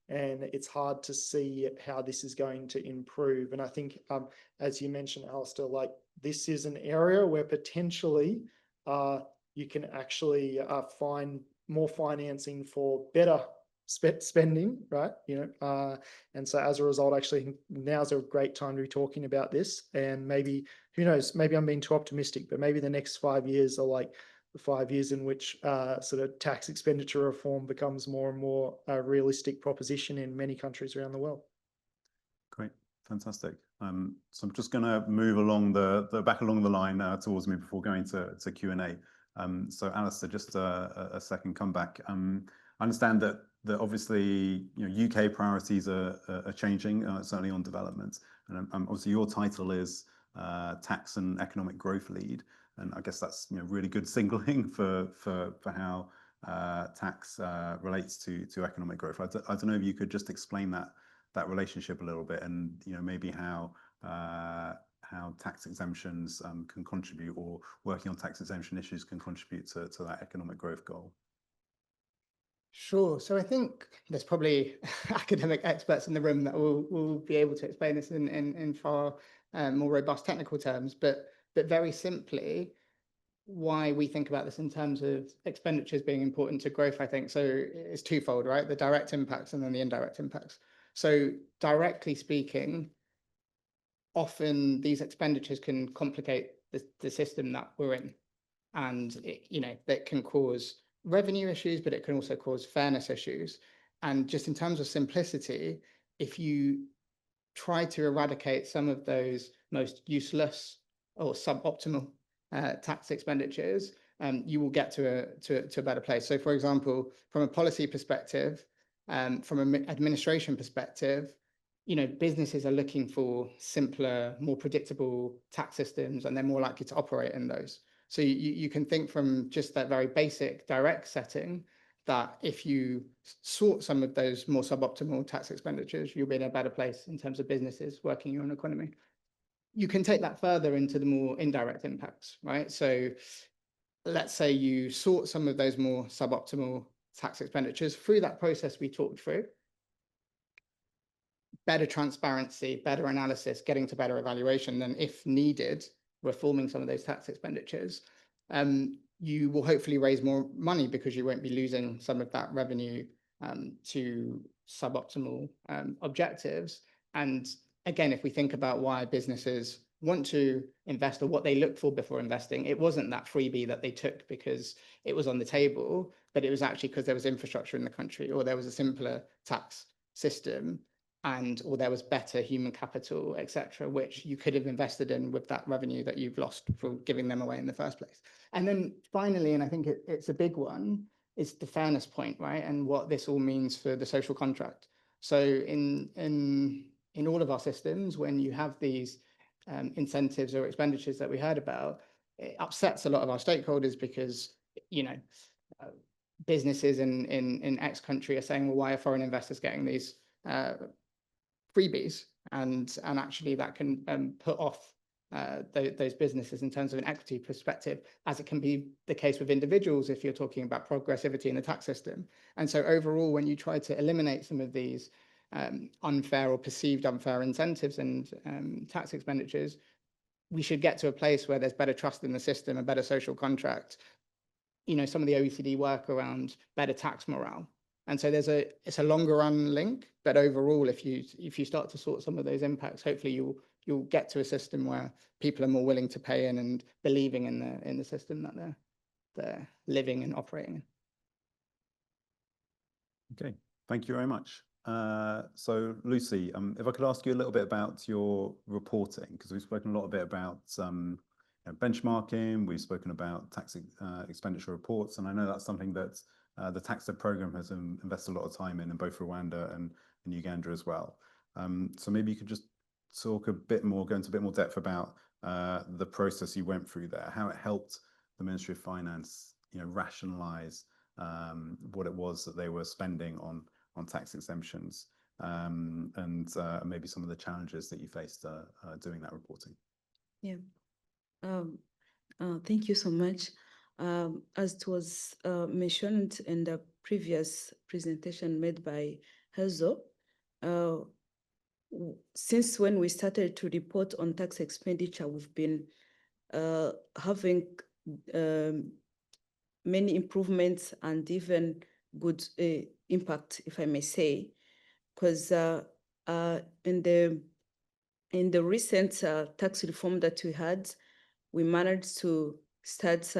Speaker 6: and it's hard to see how this is going to improve. And I think, as you mentioned, Alistair, like this is an area where potentially you can actually find more financing for better spending, right? And so as a result, actually now's a great time to be talking about this. And maybe, who knows, maybe I'm being too optimistic, but maybe the next 5 years are like the 5 years in which sort of tax expenditure reform becomes more and more a realistic proposition in many countries around the world.
Speaker 1: Great, fantastic. So I'm just going to move along back along the line towards me before going to Q&A. So Alistair, just a second, come back. I understand that obviously UK priorities are changing, certainly on development, and obviously your title is Tax and Economic Growth Lead, and I guess that's really good signaling for how tax relates to economic growth. I don't know if you could just explain that relationship a little bit, and maybe how tax exemptions can contribute, or working on tax exemption issues can contribute to that economic growth goal.
Speaker 5: Sure. So I think there's probably academic experts in the room that will be able to explain this in far more robust technical terms, but very simply, why we think about this in terms of expenditures being important to growth, I think. So it's twofold, right? The direct impacts and then the indirect impacts. So directly speaking, often these expenditures can complicate the system that we're in. And that can cause revenue issues, but it can also cause fairness issues. And just in terms of simplicity, if you try to eradicate some of those most useless or suboptimal tax expenditures, you will get to a better place. So, for example, from a policy perspective, from an administration perspective, businesses are looking for simpler, more predictable tax systems, and they're more likely to operate in those. So you can think from just that very basic direct setting that if you sort some of those more suboptimal tax expenditures, you'll be in a better place in terms of businesses working your own economy. You can take that further into the more indirect impacts, right? So let's say you sort some of those more suboptimal tax expenditures through that process we talked through. Better transparency, better analysis, getting to better evaluation, then if needed, reforming some of those tax expenditures, you will hopefully raise more money because you won't be losing some of that revenue to suboptimal objectives. And again, if we think about why businesses want to invest or what they look for before investing, it wasn't that freebie that they took because it was on the table, but it was actually because there was infrastructure in the country, or there was a simpler tax system, or there was better human capital, etc., which you could have invested in with that revenue that you've lost for giving them away in the first place. And then finally, and I think it's a big one, is the fairness point, right? And what this all means for the social contract. So in all of our systems, when you have these incentives or expenditures that we heard about, it upsets a lot of our stakeholders because businesses in X country are saying, well, why are foreign investors getting these freebies, and actually that can put off those businesses in terms of an equity perspective, as it can be the case with individuals if you're talking about progressivity in the tax system. And so overall, when you try to eliminate some of these unfair or perceived unfair incentives and tax expenditures, we should get to a place where there's better trust in the system, a better social contract. Some of the OECD work around better tax morale. And so it's a longer run link, but overall, if you start to sort some of those impacts, hopefully you'll get to a system where people are more willing to pay in and believing in the system that they're living and operating in.
Speaker 1: Okay, thank you very much. So Lucy, if I could ask you a little bit about your reporting, because we've spoken a lot about benchmarking, we've spoken about tax expenditure reports, and I know that's something that the TaxEd program has invested a lot of time in both Rwanda and Uganda as well. So maybe you could just talk a bit more, go into a bit more depth about the process you went through there, how it helped the Ministry of Finance, rationalize what it was that they were spending on tax exemptions, and maybe some of the challenges that you faced doing that reporting.
Speaker 4: Yeah. Thank you so much. As it was mentioned in the previous presentation made by Hazo, since when we started to report on tax expenditure, we've been having many improvements and even good impact, if I may say, because in the recent tax reform that we had, we managed to start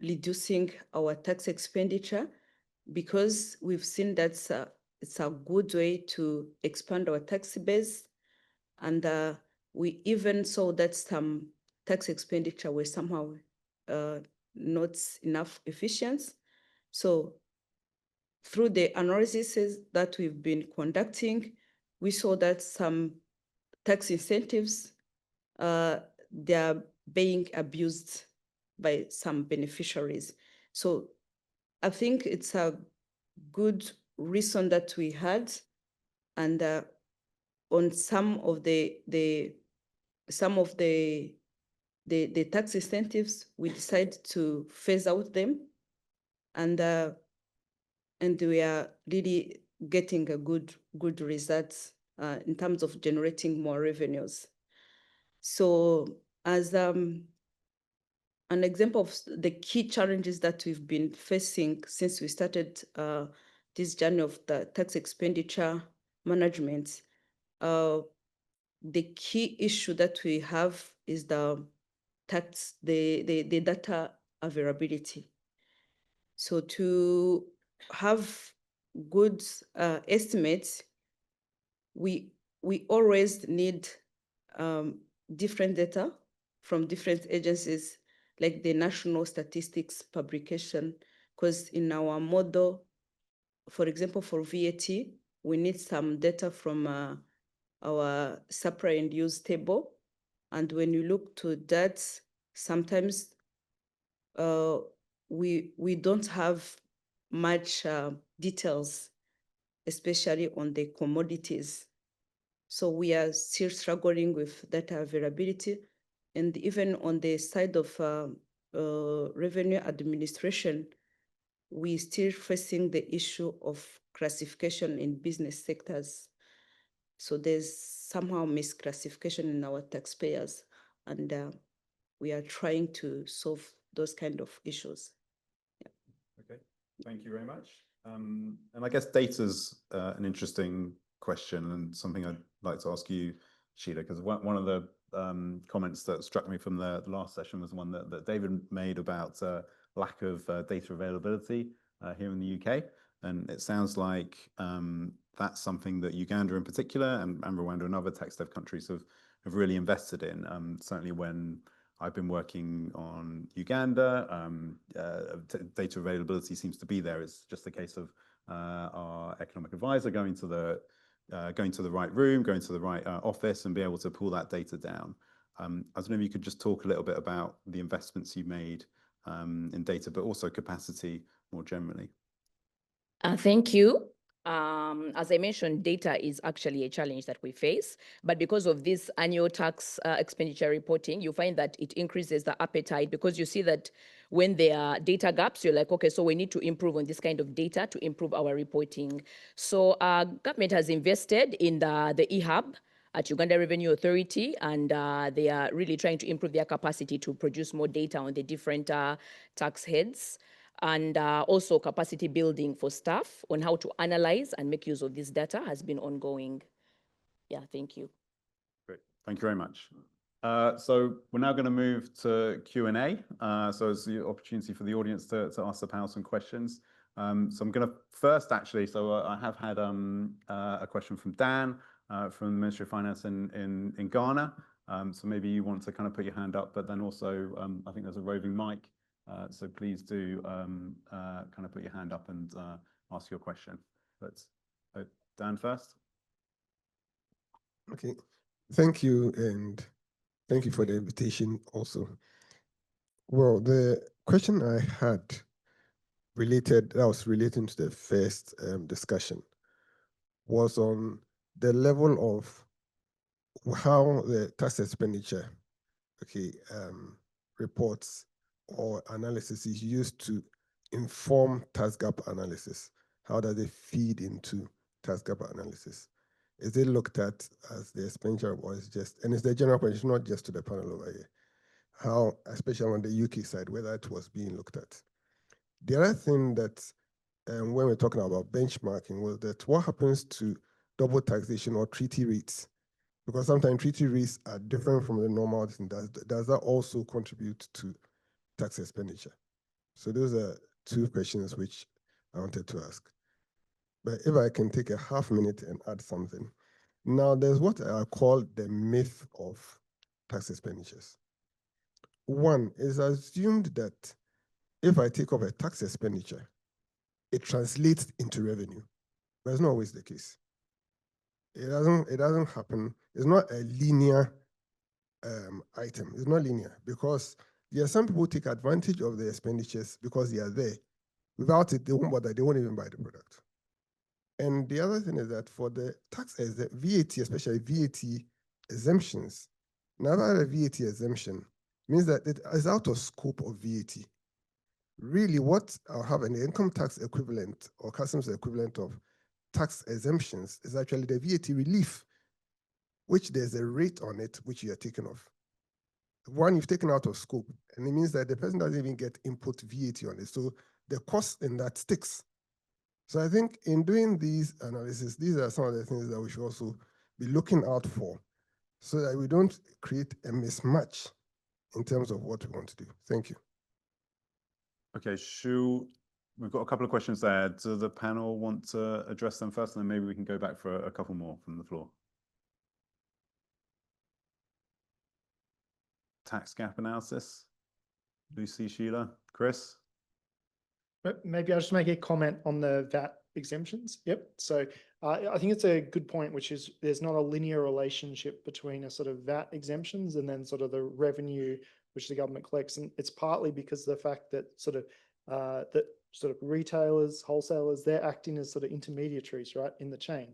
Speaker 4: reducing our tax expenditure because we've seen that it's a good way to expand our tax base. And we even saw that some tax expenditure were somehow not enough efficient. So through the analysis that we've been conducting, we saw that some tax incentives, they are being abused by some beneficiaries. So I think it's a good reason that we had, and on some of the tax incentives, we decided to phase out them, and we are really getting a good results in terms of generating more revenues. So as an example of the key challenges that we've been facing since we started this journey of the tax expenditure management, the key issue that we have is the data availability. So to have good estimates, we always need different data from different agencies, like the National Statistics publication, because in our model, for example, for VAT, we need some data from our supply and use table. And when you look to that, sometimes we don't have much details, especially on the commodities. So we are still struggling with data availability. And even on the side of revenue administration, we still facing the issue of classification in business sectors. So there's somehow misclassification in our taxpayers, and we are trying to solve those kind of issues.
Speaker 1: Yeah. Okay, thank you very much. And I guess data's an interesting question and something I'd like to ask you, Sheila, because one of the comments that struck me from the last session was one that David made about lack of data availability here in the UK. And it sounds like that's something that Uganda in particular and Rwanda and other tax dev countries have really invested in. Certainly when I've been working on Uganda, data availability seems to be there. It's just a case of our economic advisor going to the right room, going to the right office, and be able to pull that data down. I don't know if you could just talk a little bit about the investments you made in data, but also capacity more generally.
Speaker 3: Thank you. As I mentioned, data is actually a challenge that we face, but because of this annual tax expenditure reporting, you find that it increases the appetite, because you see that when there are data gaps, you're like, okay, so we need to improve on this kind of data to improve our reporting. So government has invested in the eHub at Uganda Revenue Authority, and they are really trying to improve their capacity to produce more data on the different tax heads. And also capacity building for staff on how to analyze and make use of this data has been ongoing. Yeah, thank you.
Speaker 1: Great, thank you very much. So we're now going to move to Q&A. So it's the opportunity for the audience to ask the panel some questions. So I'm going to first actually, so I have had a question from Dan from the Ministry of Finance in Ghana. So maybe you want to kind of put your hand up, but then also I think there's a roving mic. So please do kind of put your hand up and ask your question. But Dan first.
Speaker 7: Okay, thank you, and thank you for the invitation also. Well, the question I had was relating to the first discussion was on the level of how the tax expenditure, reports or analysis is used to inform tax gap analysis. How does it feed into tax gap analysis? Is it looked at as the expenditure was just, and it's the general question, not just to the panel over here, how, especially on the UK side, whether it was being looked at. The other thing that when we're talking about benchmarking was that what happens to double taxation or treaty rates? Because sometimes treaty rates are different from the normal thing. Does that also contribute to tax expenditure? So those are two questions which I wanted to ask. But if I can take a half minute and add something. Now, there's what I call the myth of tax expenditures. One is assumed that if I take up a tax expenditure, it translates into revenue. But it's not always the case. It doesn't happen. It's not a linear item. It's not linear because there are some people who take advantage of the expenditures because they are there. Without it, they won't bother. They won't even buy the product. And the other thing is that for the tax VAT, especially VAT exemptions, never a VAT exemption means that it is out of scope of VAT. Really, what I'll have an income tax equivalent or customs equivalent of tax exemptions is actually the VAT relief, which there's a rate on it, which you are taking off. One, you've taken out of scope, and it means that the person doesn't even get input VAT on it. So the cost in that sticks. So I think in doing these analysis, these are some of the things that we should also be looking out for so that we don't create a mismatch in terms of what we want to do. Thank you.
Speaker 1: Okay, we've got a couple of questions there. Do the panel want to address them first, and then maybe we can go back for a couple more from the floor? Tax gap analysis. Lucy, Sheila, Chris?
Speaker 6: But maybe I'll just make a comment on the VAT exemptions. Yep. So I think it's a good point, which is there's not a linear relationship between a sort of VAT exemptions and then sort of the revenue which the government collects. And it's partly because of the fact that sort of retailers, wholesalers, they're acting as sort of intermediaries, right, in the chain.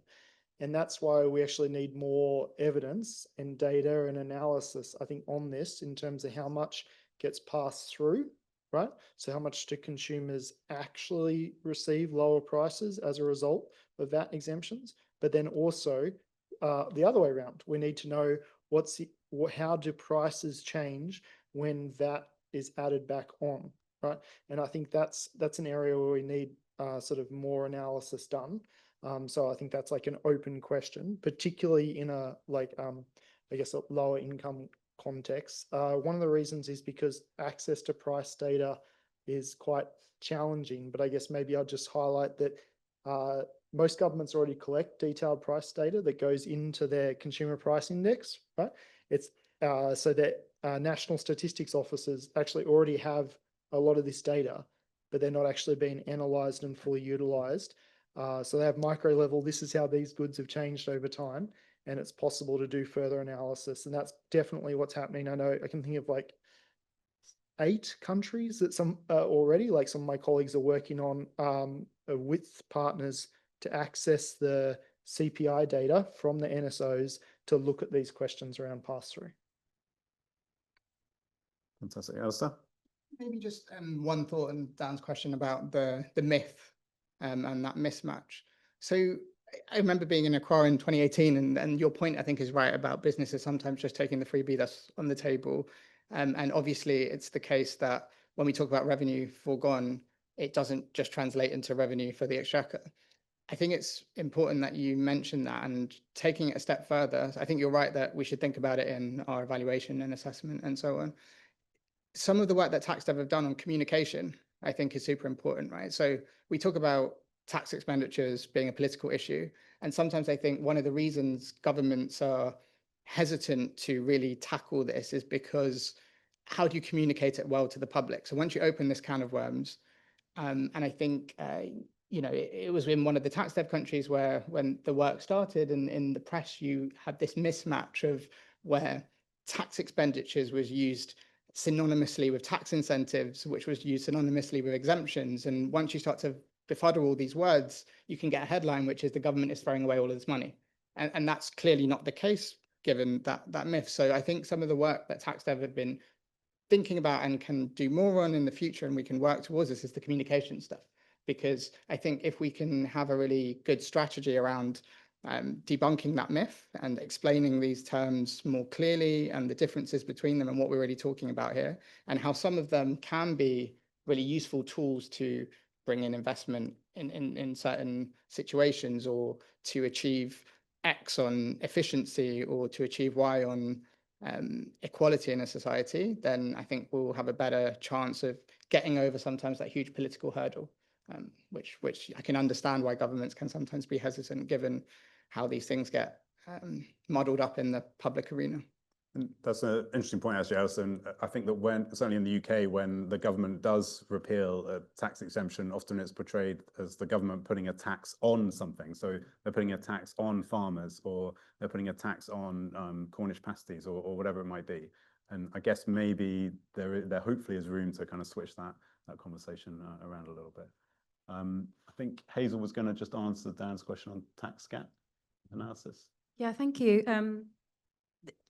Speaker 6: And that's why we actually need more evidence and data and analysis, I think, on this in terms of how much gets passed through, right? So how much do consumers actually receive lower prices as a result of VAT exemptions? But then also the other way around, we need to know how do prices change when VAT is added back on, right? And I think that's an area where we need sort of more analysis done. So I think that's like an open question, particularly in a I guess a lower income context. One of the reasons is because access to price data is quite challenging, but I guess maybe I'll just highlight that most governments already collect detailed price data that goes into their consumer price index, right? It's so that national statistics offices actually already have a lot of this data, but they're not actually being analyzed and fully utilized. So they have micro level, this is how these goods have changed over time, and it's possible to do further analysis. And that's definitely what's happening. I know I can think of like 8 countries that already, like some of my colleagues are working on with partners to access the CPI data from the NSOs to look at these questions around pass-through.
Speaker 1: Fantastic. Alistair?
Speaker 5: Maybe just one thought on Dan's question about the myth and that mismatch. So I remember being in Accra in 2018, and your point, I think, is right about businesses sometimes just taking the freebie that's on the table. And obviously, it's the case that when we talk about revenue foregone, it doesn't just translate into revenue for the exchequer. I think it's important that you mention that, and taking it a step further, I think you're right that we should think about it in our evaluation and assessment and so on. Some of the work that TaxDev have done on communication, I think, is super important, right? So we talk about tax expenditures being a political issue, and sometimes I think one of the reasons governments are hesitant to really tackle this is because how do you communicate it well to the public? So once you open this can of worms, and I think it was in one of the TaxDev countries where when the work started, and in the press you had this mismatch of where tax expenditures was used synonymously with tax incentives, which was used synonymously with exemptions. And once you start to befuddle all these words, you can get a headline, which is the government is throwing away all of this money. And that's clearly not the case, given that myth. So I think some of the work that TaxDev have been thinking about and can do more on in the future, and we can work towards this, is the communication stuff. Because I think if we can have a really good strategy around debunking that myth and explaining these terms more clearly and the differences between them and what we're really talking about here, and how some of them can be really useful tools to bring in investment in certain situations, or to achieve X on efficiency, or to achieve Y on equality in a society, then I think we'll have a better chance of getting over sometimes that huge political hurdle, which I can understand why governments can sometimes be hesitant, given how these things get muddled up in the public arena.
Speaker 1: And that's an interesting point, actually, Alison. I think that certainly in the UK, when the government does repeal a tax exemption, often it's portrayed as the government putting a tax on something. So they're putting a tax on farmers, or they're putting a tax on Cornish pasties, or whatever it might be. And I guess maybe there hopefully is room to kind of switch that conversation around a little bit. I think Hazel was going to just answer Dan's question on tax gap analysis.
Speaker 2: Yeah, thank you.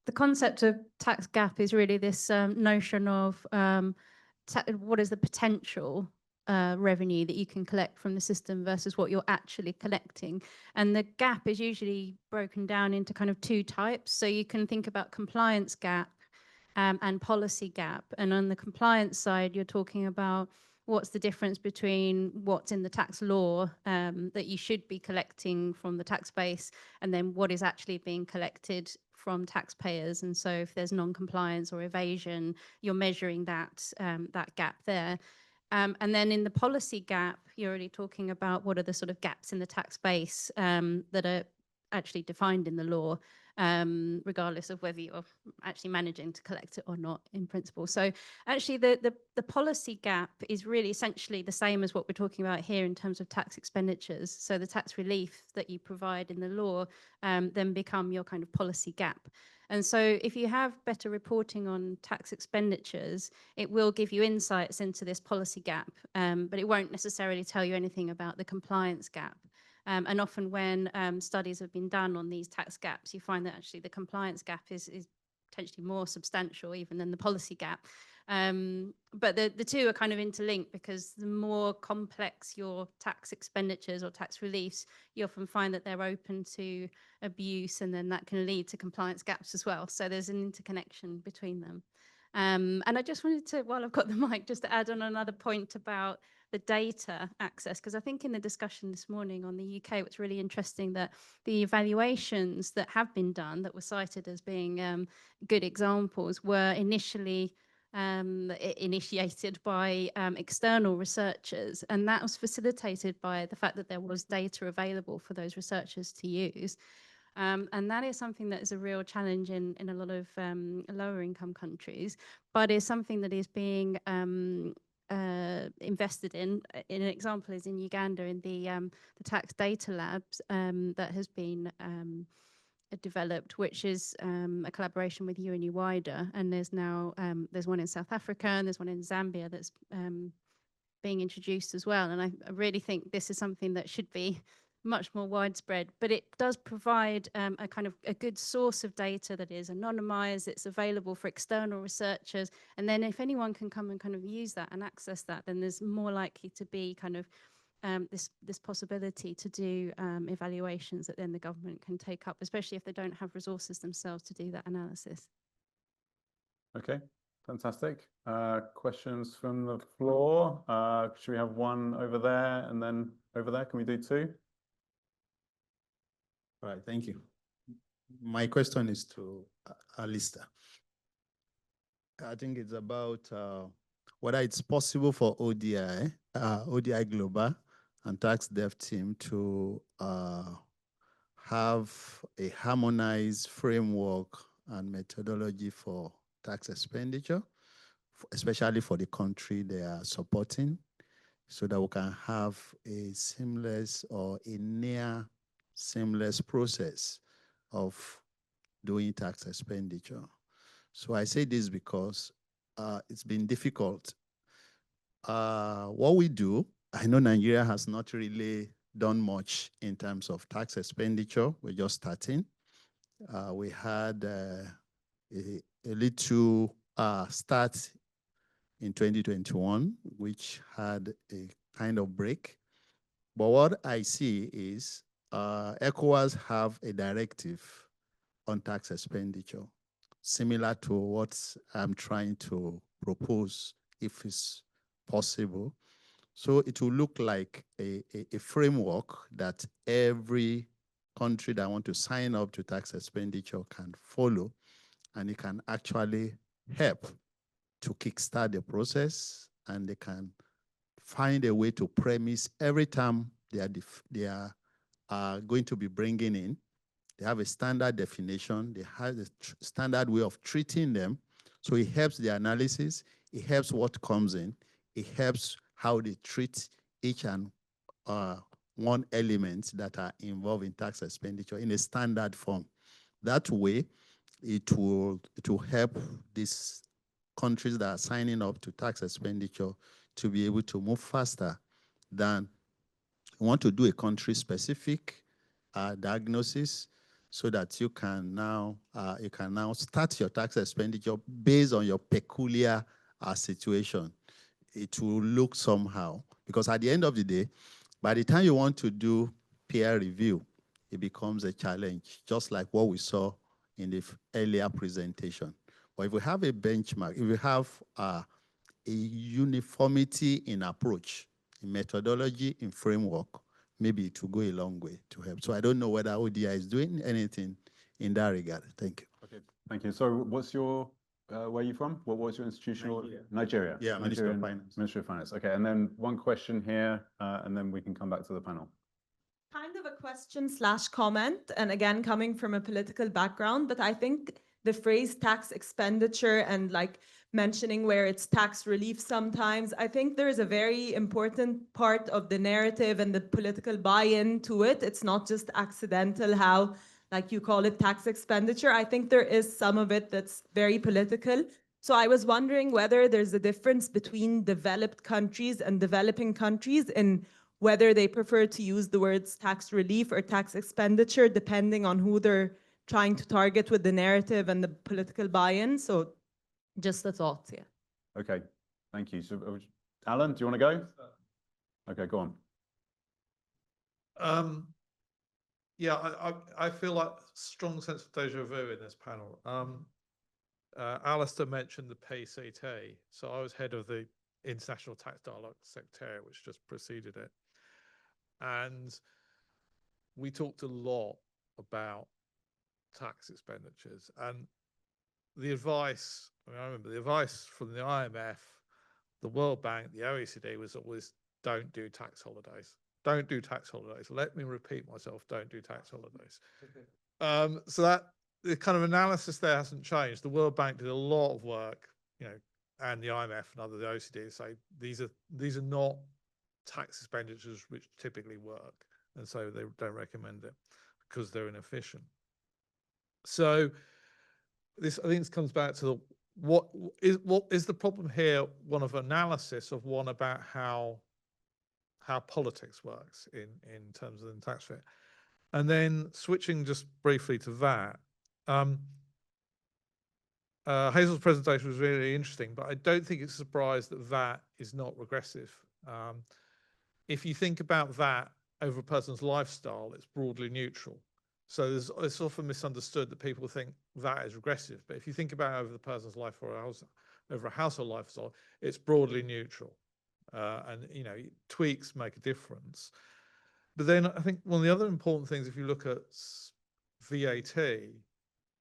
Speaker 2: The concept of tax gap is really this notion of what is the potential revenue that you can collect from the system versus what you're actually collecting. And the gap is usually broken down into kind of two types. So you can think about compliance gap and policy gap. And on the compliance side, you're talking about what's the difference between what's in the tax law that you should be collecting from the tax base, and then what is actually being collected from taxpayers. And so if there's non-compliance or evasion, you're measuring that gap there. And then in the policy gap, you're really talking about what are the sort of gaps in the tax base that are actually defined in the law, regardless of whether you're actually managing to collect it or not in principle. So actually the policy gap is really essentially the same as what we're talking about here in terms of tax expenditures. So the tax relief that you provide in the law then become your kind of policy gap. And so if you have better reporting on tax expenditures, it will give you insights into this policy gap, but it won't necessarily tell you anything about the compliance gap. And often when studies have been done on these tax gaps, you find that actually the compliance gap is potentially more substantial even than the policy gap. But the two are kind of interlinked, because the more complex your tax expenditures or tax reliefs, you often find that they're open to abuse, and then that can lead to compliance gaps as well. So there's an interconnection between them. And I just wanted to, while I've got the mic, just to add on another point about the data access, because I think in the discussion this morning on the UK, what's really interesting that the evaluations that have been done that were cited as being good examples were initially initiated by external researchers, and that was facilitated by the fact that there was data available for those researchers to use. And that is something that is a real challenge in a lot of lower income countries, but is something that is being invested in. An example is in Uganda, in the tax data labs that has been developed, which is a collaboration with UNU Wider, and there's now there's one in South Africa and there's one in Zambia that's being introduced as well. And I really think this is something that should be much more widespread, but it does provide a kind of a good source of data that is anonymized, it's available for external researchers, and then if anyone can come and kind of use that and access that, then there's more likely to be kind of this possibility to do evaluations that then the government can take up, especially if they don't have resources themselves to do that analysis.
Speaker 1: Okay, fantastic. Questions from the floor? Should we have one over there and then over there? Can we do two?
Speaker 8: All right, thank you. My question is to Alistair. I think it's about whether it's possible for ODI Global and Tax Dev team to have a harmonized framework and methodology for tax expenditure, especially for the country they are supporting, so that we can have a seamless or a near seamless process of doing tax expenditure. So I say this because it's been difficult. What we do, I know Nigeria has not really done much in terms of tax expenditure. We're just starting. We had a little start in 2021, which had a kind of break. But what I see is ECOWAS have a directive on tax expenditure, similar to what I'm trying to propose, if it's possible. So it will look like a framework that every country that want to sign up to tax expenditure can follow, and it can actually help to kickstart the process, and they can find a way to premise every time they are going to be bringing in they have a standard definition, they have a standard way of treating them. So it helps the analysis, it helps what comes in, it helps how they treat each and one element that are involved in tax expenditure in a standard form. That way, it will help these countries that are signing up to tax expenditure to be able to move faster than you want to do a country-specific diagnosis, so that you can now start your tax expenditure based on your peculiar situation. It will look somehow, because at the end of the day, by the time you want to do peer review, it becomes a challenge, just like what we saw in the earlier presentation. But if we have a benchmark, if we have a uniformity in approach, in methodology, in framework, maybe it will go a long way to help. So I don't know whether ODI is doing anything in that regard. Thank you.
Speaker 1: Okay, thank you. So what's your, where are you from? What was your institutional? Nigeria.
Speaker 8: Yeah, Ministry of Finance.
Speaker 1: Ministry of Finance. Okay, and then one question here, and then we can come back to the panel.
Speaker 9: Kind of a question / comment, and again, coming from a political background, but I think the phrase tax expenditure and like mentioning where it's tax relief sometimes, I think there is a very important part of the narrative and the political buy-in to it. It's not just accidental how, like you call it, tax expenditure. I think there is some of it that's very political. So I was wondering whether there's a difference between developed countries and developing countries in whether they prefer to use the words tax relief or tax expenditure, depending on who they're trying to target with the narrative and the political buy-in. So just a thought, yeah.
Speaker 1: Okay, thank you. So, Alan, do you want to go? Okay, go on.
Speaker 10: Yeah, I feel like strong sense of deja vu in this panel. Alistair mentioned the PCT. So I was head of the International Tax Dialogue Secretariat, which just preceded it. And we talked a lot about tax expenditures. And the advice, I remember the advice from the IMF, the World Bank, the OECD was always, don't do tax holidays. Don't do tax holidays. Let me repeat myself, don't do tax holidays. So that the kind of analysis there hasn't changed. The World Bank did a lot of work, and the IMF and other the OECD say these are not tax expenditures which typically work, and so they don't recommend it because they're inefficient. So I think this comes back to what is the problem here? One of analysis of one about how politics works in terms of the tax rate, and then switching just briefly to that. Hazel's presentation was really interesting, but I don't think it's a surprise that VAT is not regressive. If you think about that over a person's lifestyle, it's broadly neutral. So it's often misunderstood that people think VAT is regressive, but if you think about over the person's life or over a household lifestyle, it's broadly neutral. And tweaks make a difference. But then I think one of the other important things, if you look at VAT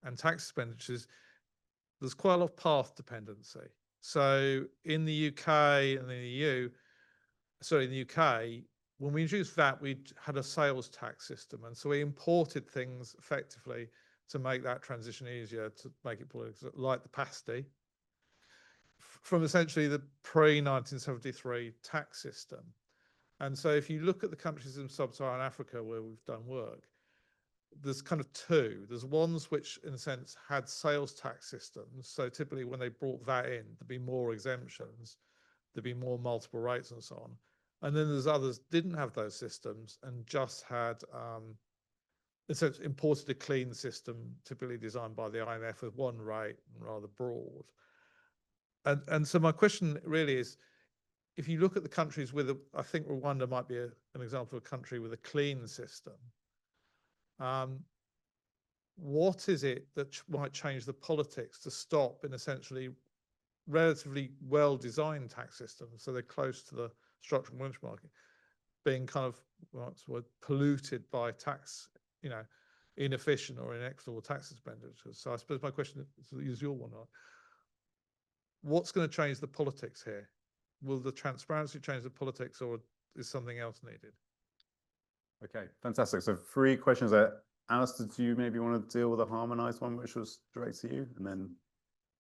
Speaker 10: and tax expenditures, there's quite a lot of path dependency. So in the UK and in the EU, in the UK, when we introduced VAT, we had a sales tax system. And so we imported things effectively to make that transition easier, to make it political, like the pasty, from essentially the pre-1973 tax system. And so if you look at the countries in sub-Saharan Africa where we've done work, there's kind of two. There's ones which, in a sense, had sales tax systems. So typically when they brought that in, there'd be more exemptions, there'd be more multiple rates and so on. And then there's others didn't have those systems and just had, in a sense, imported a clean system, typically designed by the IMF with one rate and rather broad. And so my question really is, if you look at the countries with, I think Rwanda might be an example of a country with a clean system. What is it that might change the politics to stop an essentially relatively well-designed tax systems, so they're close to the structural benchmarking, being kind of polluted by tax, inefficient or inequitable tax expenditures? So I suppose my question is your one. What's going to change the politics here? Will the transparency change the politics, or is something else needed?
Speaker 1: Okay, fantastic. So 3 questions there. Alistair, do you maybe want to deal with a harmonized one, which was direct to you, and then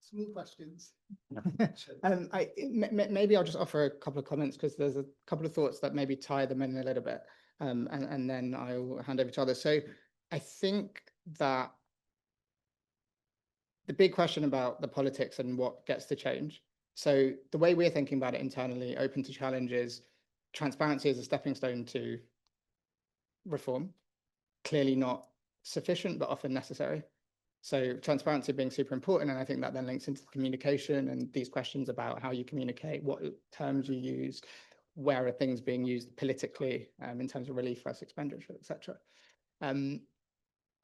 Speaker 5: Small questions. Maybe I'll just offer a couple of comments because there's a couple of thoughts that maybe tie them in a little bit, and then I'll hand over to others. So I think that the big question about the politics and what gets to change. So the way we're thinking about it internally, open to challenge, is transparency is a stepping stone to reform. Clearly not sufficient, but often necessary. So transparency being super important, and I think that then links into communication and these questions about how you communicate, what terms you use, where are things being used politically in terms of relief versus expenditure, etc.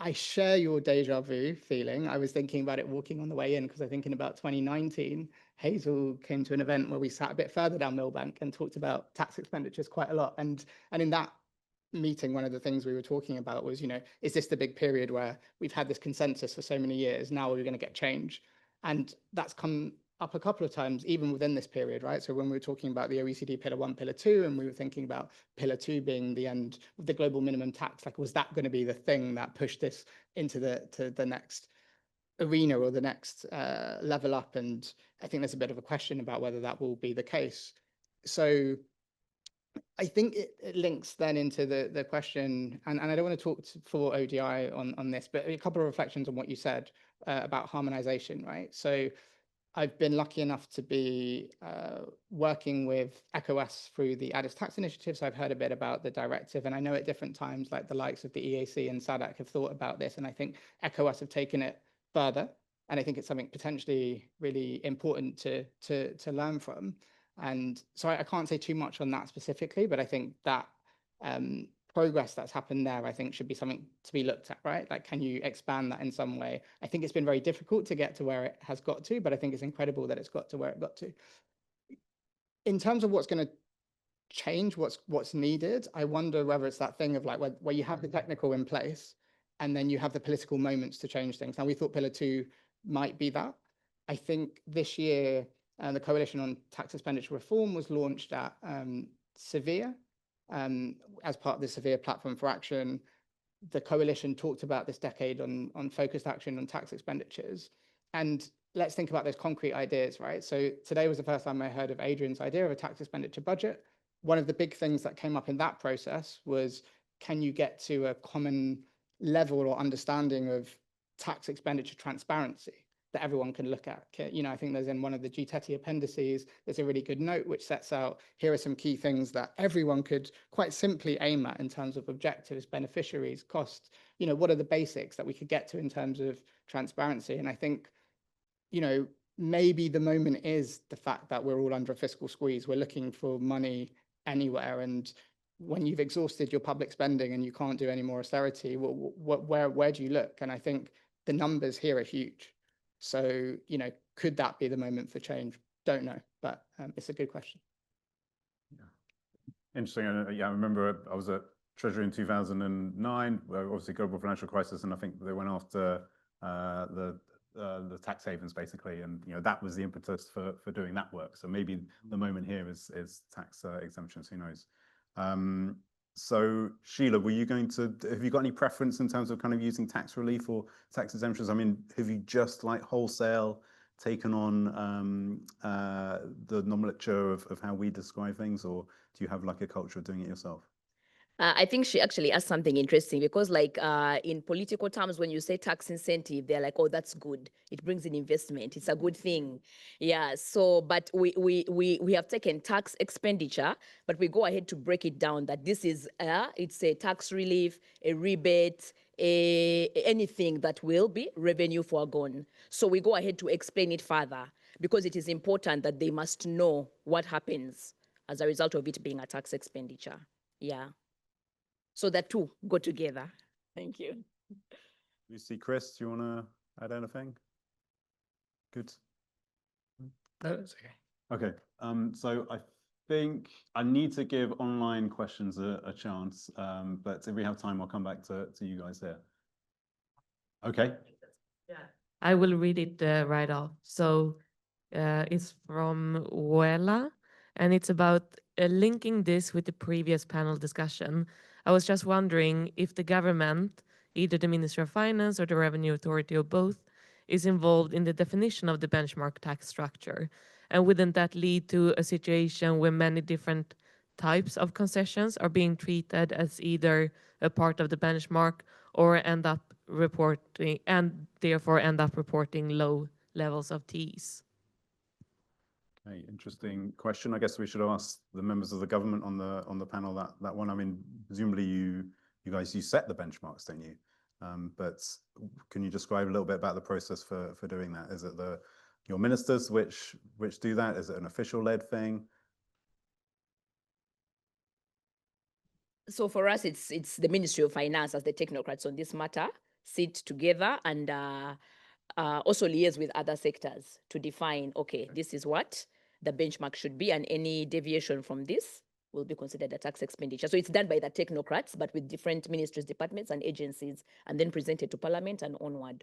Speaker 5: I share your deja vu feeling. I was thinking about it walking on the way in because I think in about 2019, Hazel came to an event where we sat a bit further down Millbank and talked about tax expenditures quite a lot. And in that meeting, one of the things we were talking about was, is this the big period where we've had this consensus for so many years, now we're going to get change? And that's come up a couple of times, even within this period, right? So when we were talking about the OECD Pillar 1, Pillar 2, and we were thinking about Pillar 2 being the end of the global minimum tax, like, was that going to be the thing that pushed this into the next arena or the next level up? And I think there's a bit of a question about whether that will be the case. So I think it links then into the question, and I don't want to talk for ODI on this, but a couple of reflections on what you said about harmonization, right? So I've been lucky enough to be working with ECOWAS through the Addis Tax Initiative, so I've heard a bit about the directive, and I know at different times, like the likes of the EAC and SADC have thought about this, and I think ECOWAS have taken it further, and I think it's something potentially really important to learn from. And so I can't say too much on that specifically, but I think that progress that's happened there, I think, should be something to be looked at, right? Like, can you expand that in some way? I think it's been very difficult to get to where it has got to, but I think it's incredible that it's got to where it got to. In terms of what's going to change, what's needed, I wonder whether it's that thing of like where you have the technical in place and then you have the political moments to change things. Now, we thought Pillar 2 might be that. I think this year, the Coalition on Tax Expenditure Reform was launched at Sevilla as part of the Sevilla Platform for Action. The coalition talked about this decade on focused action on tax expenditures. And let's think about those concrete ideas, right? So today was the first time I heard of Adrian's idea of a tax expenditure budget. One of the big things that came up in that process was, can you get to a common level or understanding of tax expenditure transparency that everyone can look at? I think there's in one of the GTETI appendices, there's a really good note which sets out, here are some key things that everyone could quite simply aim at in terms of objectives, beneficiaries, costs, what are the basics that we could get to in terms of transparency? And I think, maybe the moment is the fact that we're all under a fiscal squeeze. We're looking for money anywhere. And when you've exhausted your public spending and you can't do any more austerity, where do you look? And I think the numbers here are huge. So, could that be the moment for change? Don't know, but it's a good question.
Speaker 1: Yeah. Interesting. I remember I was at Treasury in 2009, where obviously global financial crisis, and I think they went after the tax havens basically, and that was the impetus for doing that work. So maybe the moment here is tax exemptions. Who knows? So Sheila, have you got any preference in terms of kind of using tax relief or tax exemptions? I mean, have you just like wholesale taken on the nomenclature of how we describe things, or do you have like a culture of doing it yourself?
Speaker 3: I think she actually asked something interesting because like in political terms, when you say tax incentive, they're like, oh, that's good. It brings in investment. It's a good thing. Yeah. So, but we have taken tax expenditure, but we go ahead to break it down that this is, it's a tax relief, a rebate, anything that will be revenue foregone. So we go ahead to explain it further because it is important that they must know what happens as a result of it being a tax expenditure. Yeah. So that two go together. Thank you.
Speaker 1: Lucy, Chris, do you want to add anything? Good.
Speaker 10: No, that's okay.
Speaker 1: Okay. So I think I need to give online questions a chance, but if we have time, I'll come back to you guys here. Okay.
Speaker 11: Yeah, I will read it right off. So it's from Uela, and it's about linking this with the previous panel discussion. I was just wondering if the government either the Ministry of Finance or the Revenue Authority or both, is involved in the definition of the benchmark tax structure? And wouldn't that lead to a situation where many different types of concessions are being treated as either a part of the benchmark or end up reporting, and therefore end up reporting low levels of TEs?
Speaker 1: Okay, interesting question. I guess we should ask the members of the government on the panel that one. I mean, presumably you guys set the benchmarks, don't you? But can you describe a little bit about the process for doing that? Is it your ministers which do that? Is it an official-led thing?
Speaker 3: So for us, it's the Ministry of Finance as the technocrats on this matter sit together and also liaise with other sectors to define, okay, this is what the benchmark should be, and any deviation from this will be considered a tax expenditure. So it's done by the technocrats, but with different ministries, departments, and agencies, and then presented to Parliament and onward.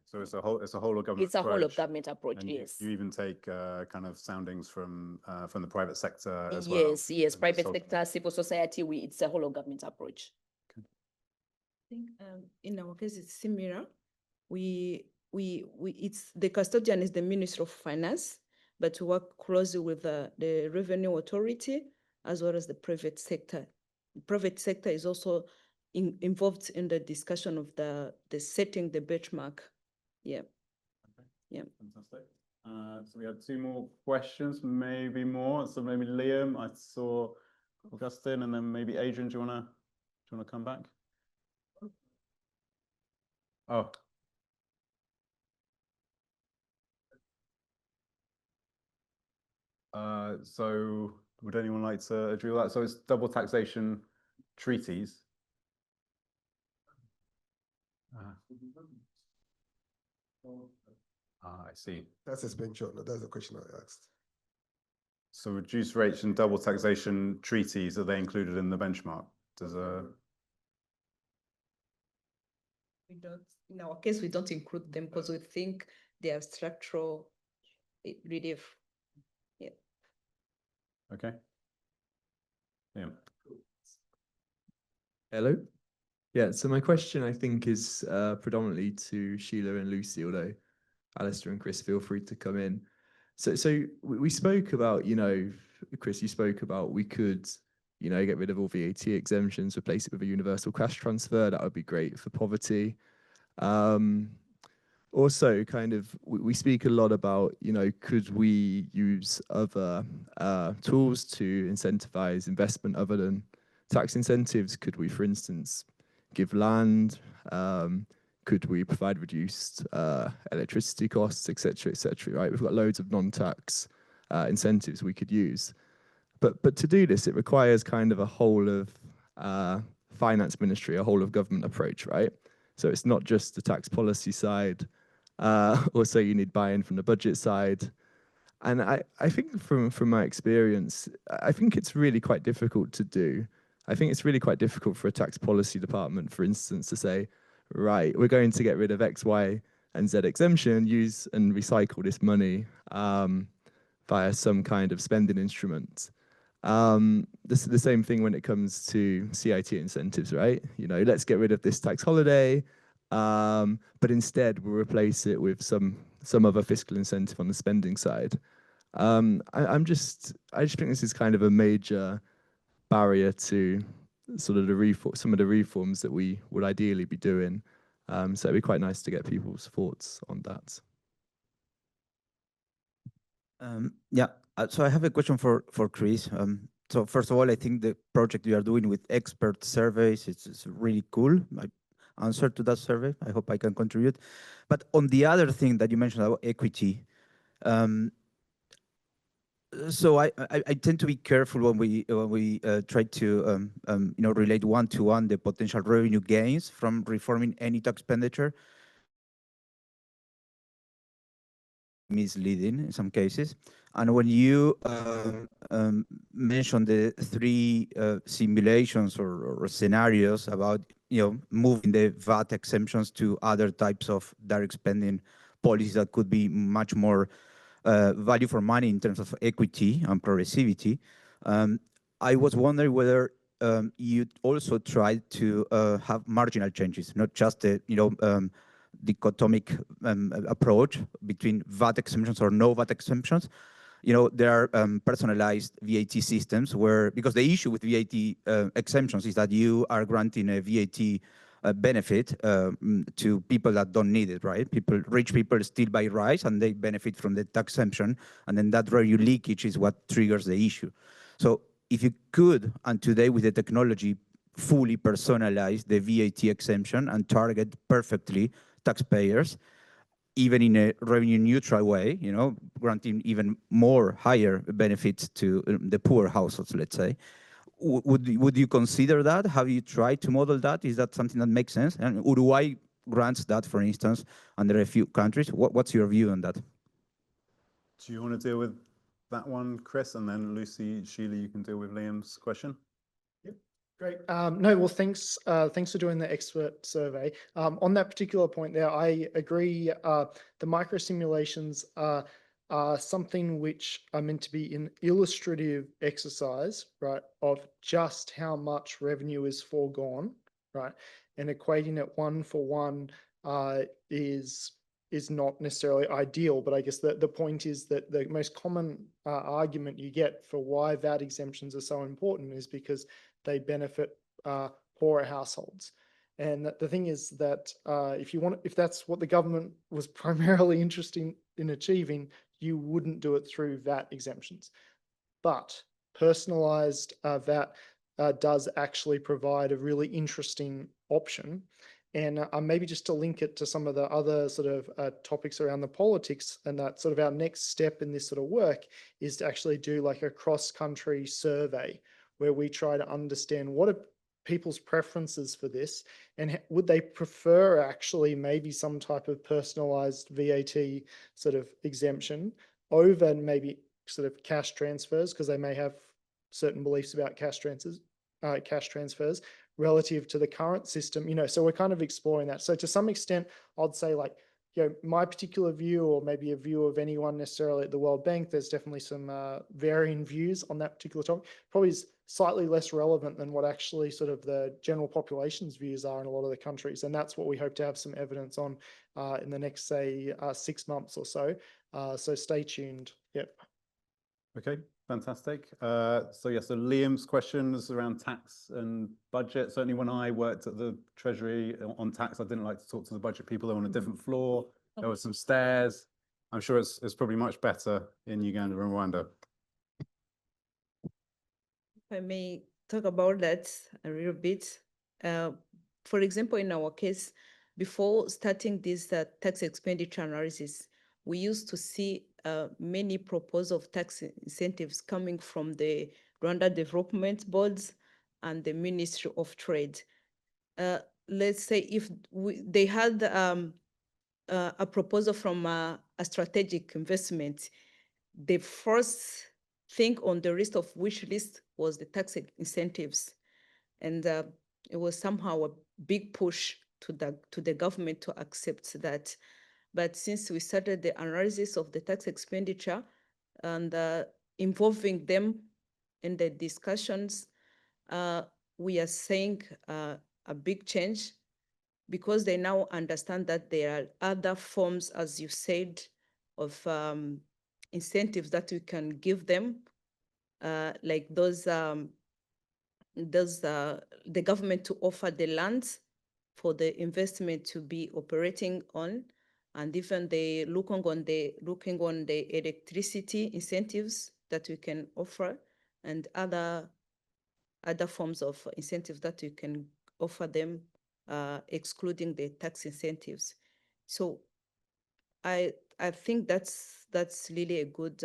Speaker 1: So it's a whole of government.
Speaker 3: It's a whole of government approach.
Speaker 1: And
Speaker 3: yes.
Speaker 1: You even take kind of soundings from the private sector as well.
Speaker 3: Yes, private sector, civil society. It's a whole of government approach.
Speaker 4: I think in our case it's similar. It's the custodian is the Minister of Finance, but we work closely with the Revenue Authority as well as the private sector. The private sector is also involved in the discussion of the setting the benchmark. Yeah.
Speaker 1: Okay.
Speaker 4: Yeah.
Speaker 1: Fantastic. So we had 2 more questions, maybe more. So maybe Liam, I saw Augustine, and then maybe Adrian. Do you wanna come back? Oh. So would anyone like to address that? So it's double taxation treaties. I see.
Speaker 7: That's expenditure. No, that's the question I asked.
Speaker 1: So reduced rates and double taxation treaties, are they included in the benchmark?
Speaker 4: We don't, in our case, we don't include them because we think they are structural relief. Yeah.
Speaker 1: Okay. Yeah.
Speaker 12: Hello. Yeah, so my question, I think, is predominantly to Sheila and Lucy, although Alistair and Chris, feel free to come in. So we spoke about, Chris, you spoke about we could, get rid of all VAT exemptions, replace it with a universal cash transfer. That would be great for poverty. Also, kind of, we speak a lot about, could we use other tools to incentivize investment other than tax incentives? Could we, for instance, give land? Could we provide reduced electricity costs, et cetera, right? We've got loads of non-tax incentives we could use. But to do this, it requires kind of a whole of finance ministry, a whole of government approach, right? So it's not just the tax policy side. Also, you need buy-in from the budget side. And I think from my experience, I think it's really quite difficult to do. I think it's really quite difficult for a tax policy department, for instance, to say, right, we're going to get rid of X, Y, and Z exemption, use and recycle this money via some kind of spending instrument. The same thing when it comes to CIT incentives, right? Let's get rid of this tax holiday, but instead we'll replace it with some other fiscal incentive on the spending side. I just think this is kind of a major barrier to sort of some of the reforms that we would ideally be doing. So it'd be quite nice to get people's thoughts on that.
Speaker 13: Yeah, so I have a question for Chris. So first of all, I think the project you are doing with expert surveys is really cool. I answered to that survey. I hope I can contribute. But on the other thing that you mentioned about equity, so I tend to be careful when we try to relate one-to-one the potential revenue gains from reforming any tax expenditure. Misleading in some cases. And when you mention the 3 simulations or scenarios about moving the VAT exemptions to other types of direct spending policies that could be much more value for money in terms of equity and progressivity, I was wondering whether you also tried to have marginal changes, not just a dichotomic approach between VAT exemptions or no VAT exemptions. There are personalized VAT systems where, because the issue with VAT exemptions is that you are granting a VAT benefit to people that don't need it, right? Rich people still buy rice and they benefit from the tax exemption, and then that revenue leakage is what triggers the issue. So if you could, and today with the technology, fully personalize the VAT exemption and target perfectly taxpayers, even in a revenue neutral way, granting even more higher benefits to the poor households, let's say. Would you consider that? Have you tried to model that? Is that something that makes sense? And Uruguay grants that, for instance, under a few countries. What's your view on that?
Speaker 1: Do you want to deal with that one, Chris? And then Lucy, Sheila, you can deal with Liam's question.
Speaker 6: Great. No, well, thanks for doing the expert survey. On that particular point there, I agree. The micro simulations are something which are meant to be an illustrative exercise, right, of just how much revenue is foregone, right, and equating it one for one is not necessarily ideal. But I guess the point is that the most common argument you get for why VAT exemptions are so important is because they benefit poorer households. And the thing is that if that's what the government was primarily interested in achieving, you wouldn't do it through VAT exemptions. But personalized VAT does actually provide a really interesting option. And maybe just to link it to some of the other sort of topics around the politics, and that sort of our next step in this sort of work is to actually do like a cross-country survey where we try to understand what are people's preferences for this, and would they prefer actually maybe some type of personalized VAT sort of exemption over maybe sort of cash transfers, because they may have certain beliefs about cash transfers relative to the current system, so we're kind of exploring that. So to some extent, I'd say like, my particular view, or maybe a view of anyone necessarily at the World Bank, there's definitely some varying views on that particular topic. Probably is slightly less relevant than what actually sort of the general population's views are in a lot of the countries. And that's what we hope to have some evidence on in the next, say, 6 months or so. So stay tuned. Yep.
Speaker 1: Okay, fantastic. So Liam's question is around tax and budget. Certainly when I worked at the Treasury on tax, I didn't like to talk to the budget people. They were on a different floor. There were some stairs. I'm sure it's probably much better in Uganda and Rwanda.
Speaker 4: If I may talk about that a little bit. For example, in our case, before starting this tax expenditure analysis, we used to see many proposals of tax incentives coming from the Rwanda Development Boards and the Ministry of Trade. Let's say if they had a proposal from a strategic investment, the first thing on the list of wish list was the tax incentives. And it was somehow a big push to the government to accept that. But since we started the analysis of the tax expenditure and involving them in the discussions, we are seeing a big change, because they now understand that there are other forms, as you said, of incentives that we can give them, like the government to offer the lands for the investment to be operating on, and even they looking on the electricity incentives that we can offer, and other forms of incentives that we can offer them, excluding the tax incentives. So I think that's really a good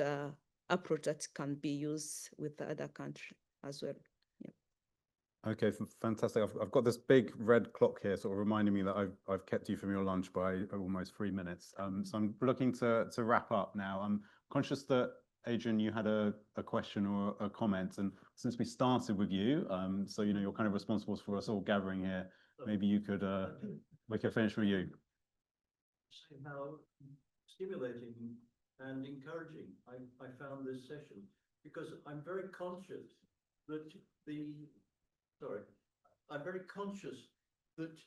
Speaker 4: approach that can be used with the other country as well.
Speaker 1: Okay, fantastic. I've got this big red clock here, sort of reminding me that I've kept you from your lunch by almost 3 minutes. So I'm looking to wrap up now. I'm conscious that, Adrian, you had a question or a comment, and since we started with you, so you're kind of responsible for us all gathering here. Maybe you could we could finish with you.
Speaker 14: How stimulating and encouraging I found this session, because I'm very conscious that the sorry, I'm very conscious that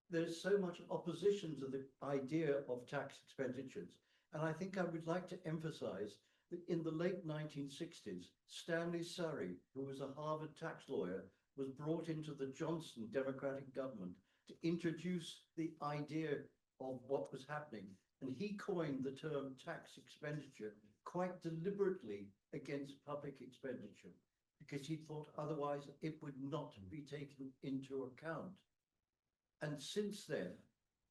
Speaker 14: there's so much opposition to the idea of tax expenditures. And I think I would like to emphasize that in the late 1960s, Stanley Surrey, who was a Harvard tax lawyer, was brought into the Johnson Democratic government to introduce the idea of what was happening. And he coined the term tax expenditure quite deliberately against public expenditure, because he thought otherwise it would not be taken into account. And since then,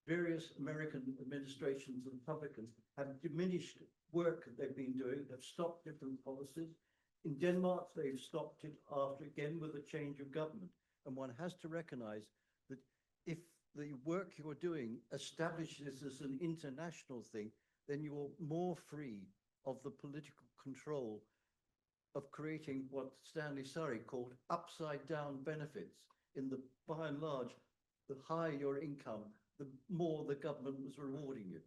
Speaker 14: various American administrations and Republicans have diminished work that they've been doing, have stopped different policies. In Denmark, they've stopped it after, again, with a change of government. And one has to recognize that if the work you're doing establishes as an international thing, then you're more free of the political control of creating what Stanley Surrey called upside down benefits. In the, by and large, the higher your income, the more the government was rewarding you.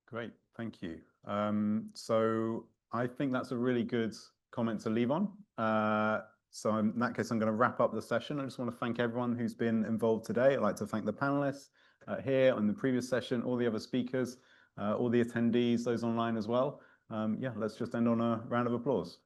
Speaker 1: Great, thank you. So I think that's a really good comment to leave on. So in that case, I'm going to wrap up the session. I just want to thank everyone who's been involved today. I'd like to thank the panelists here on the previous session, all the other speakers, all the attendees, those online as well. Yeah, let's just end on a round of applause.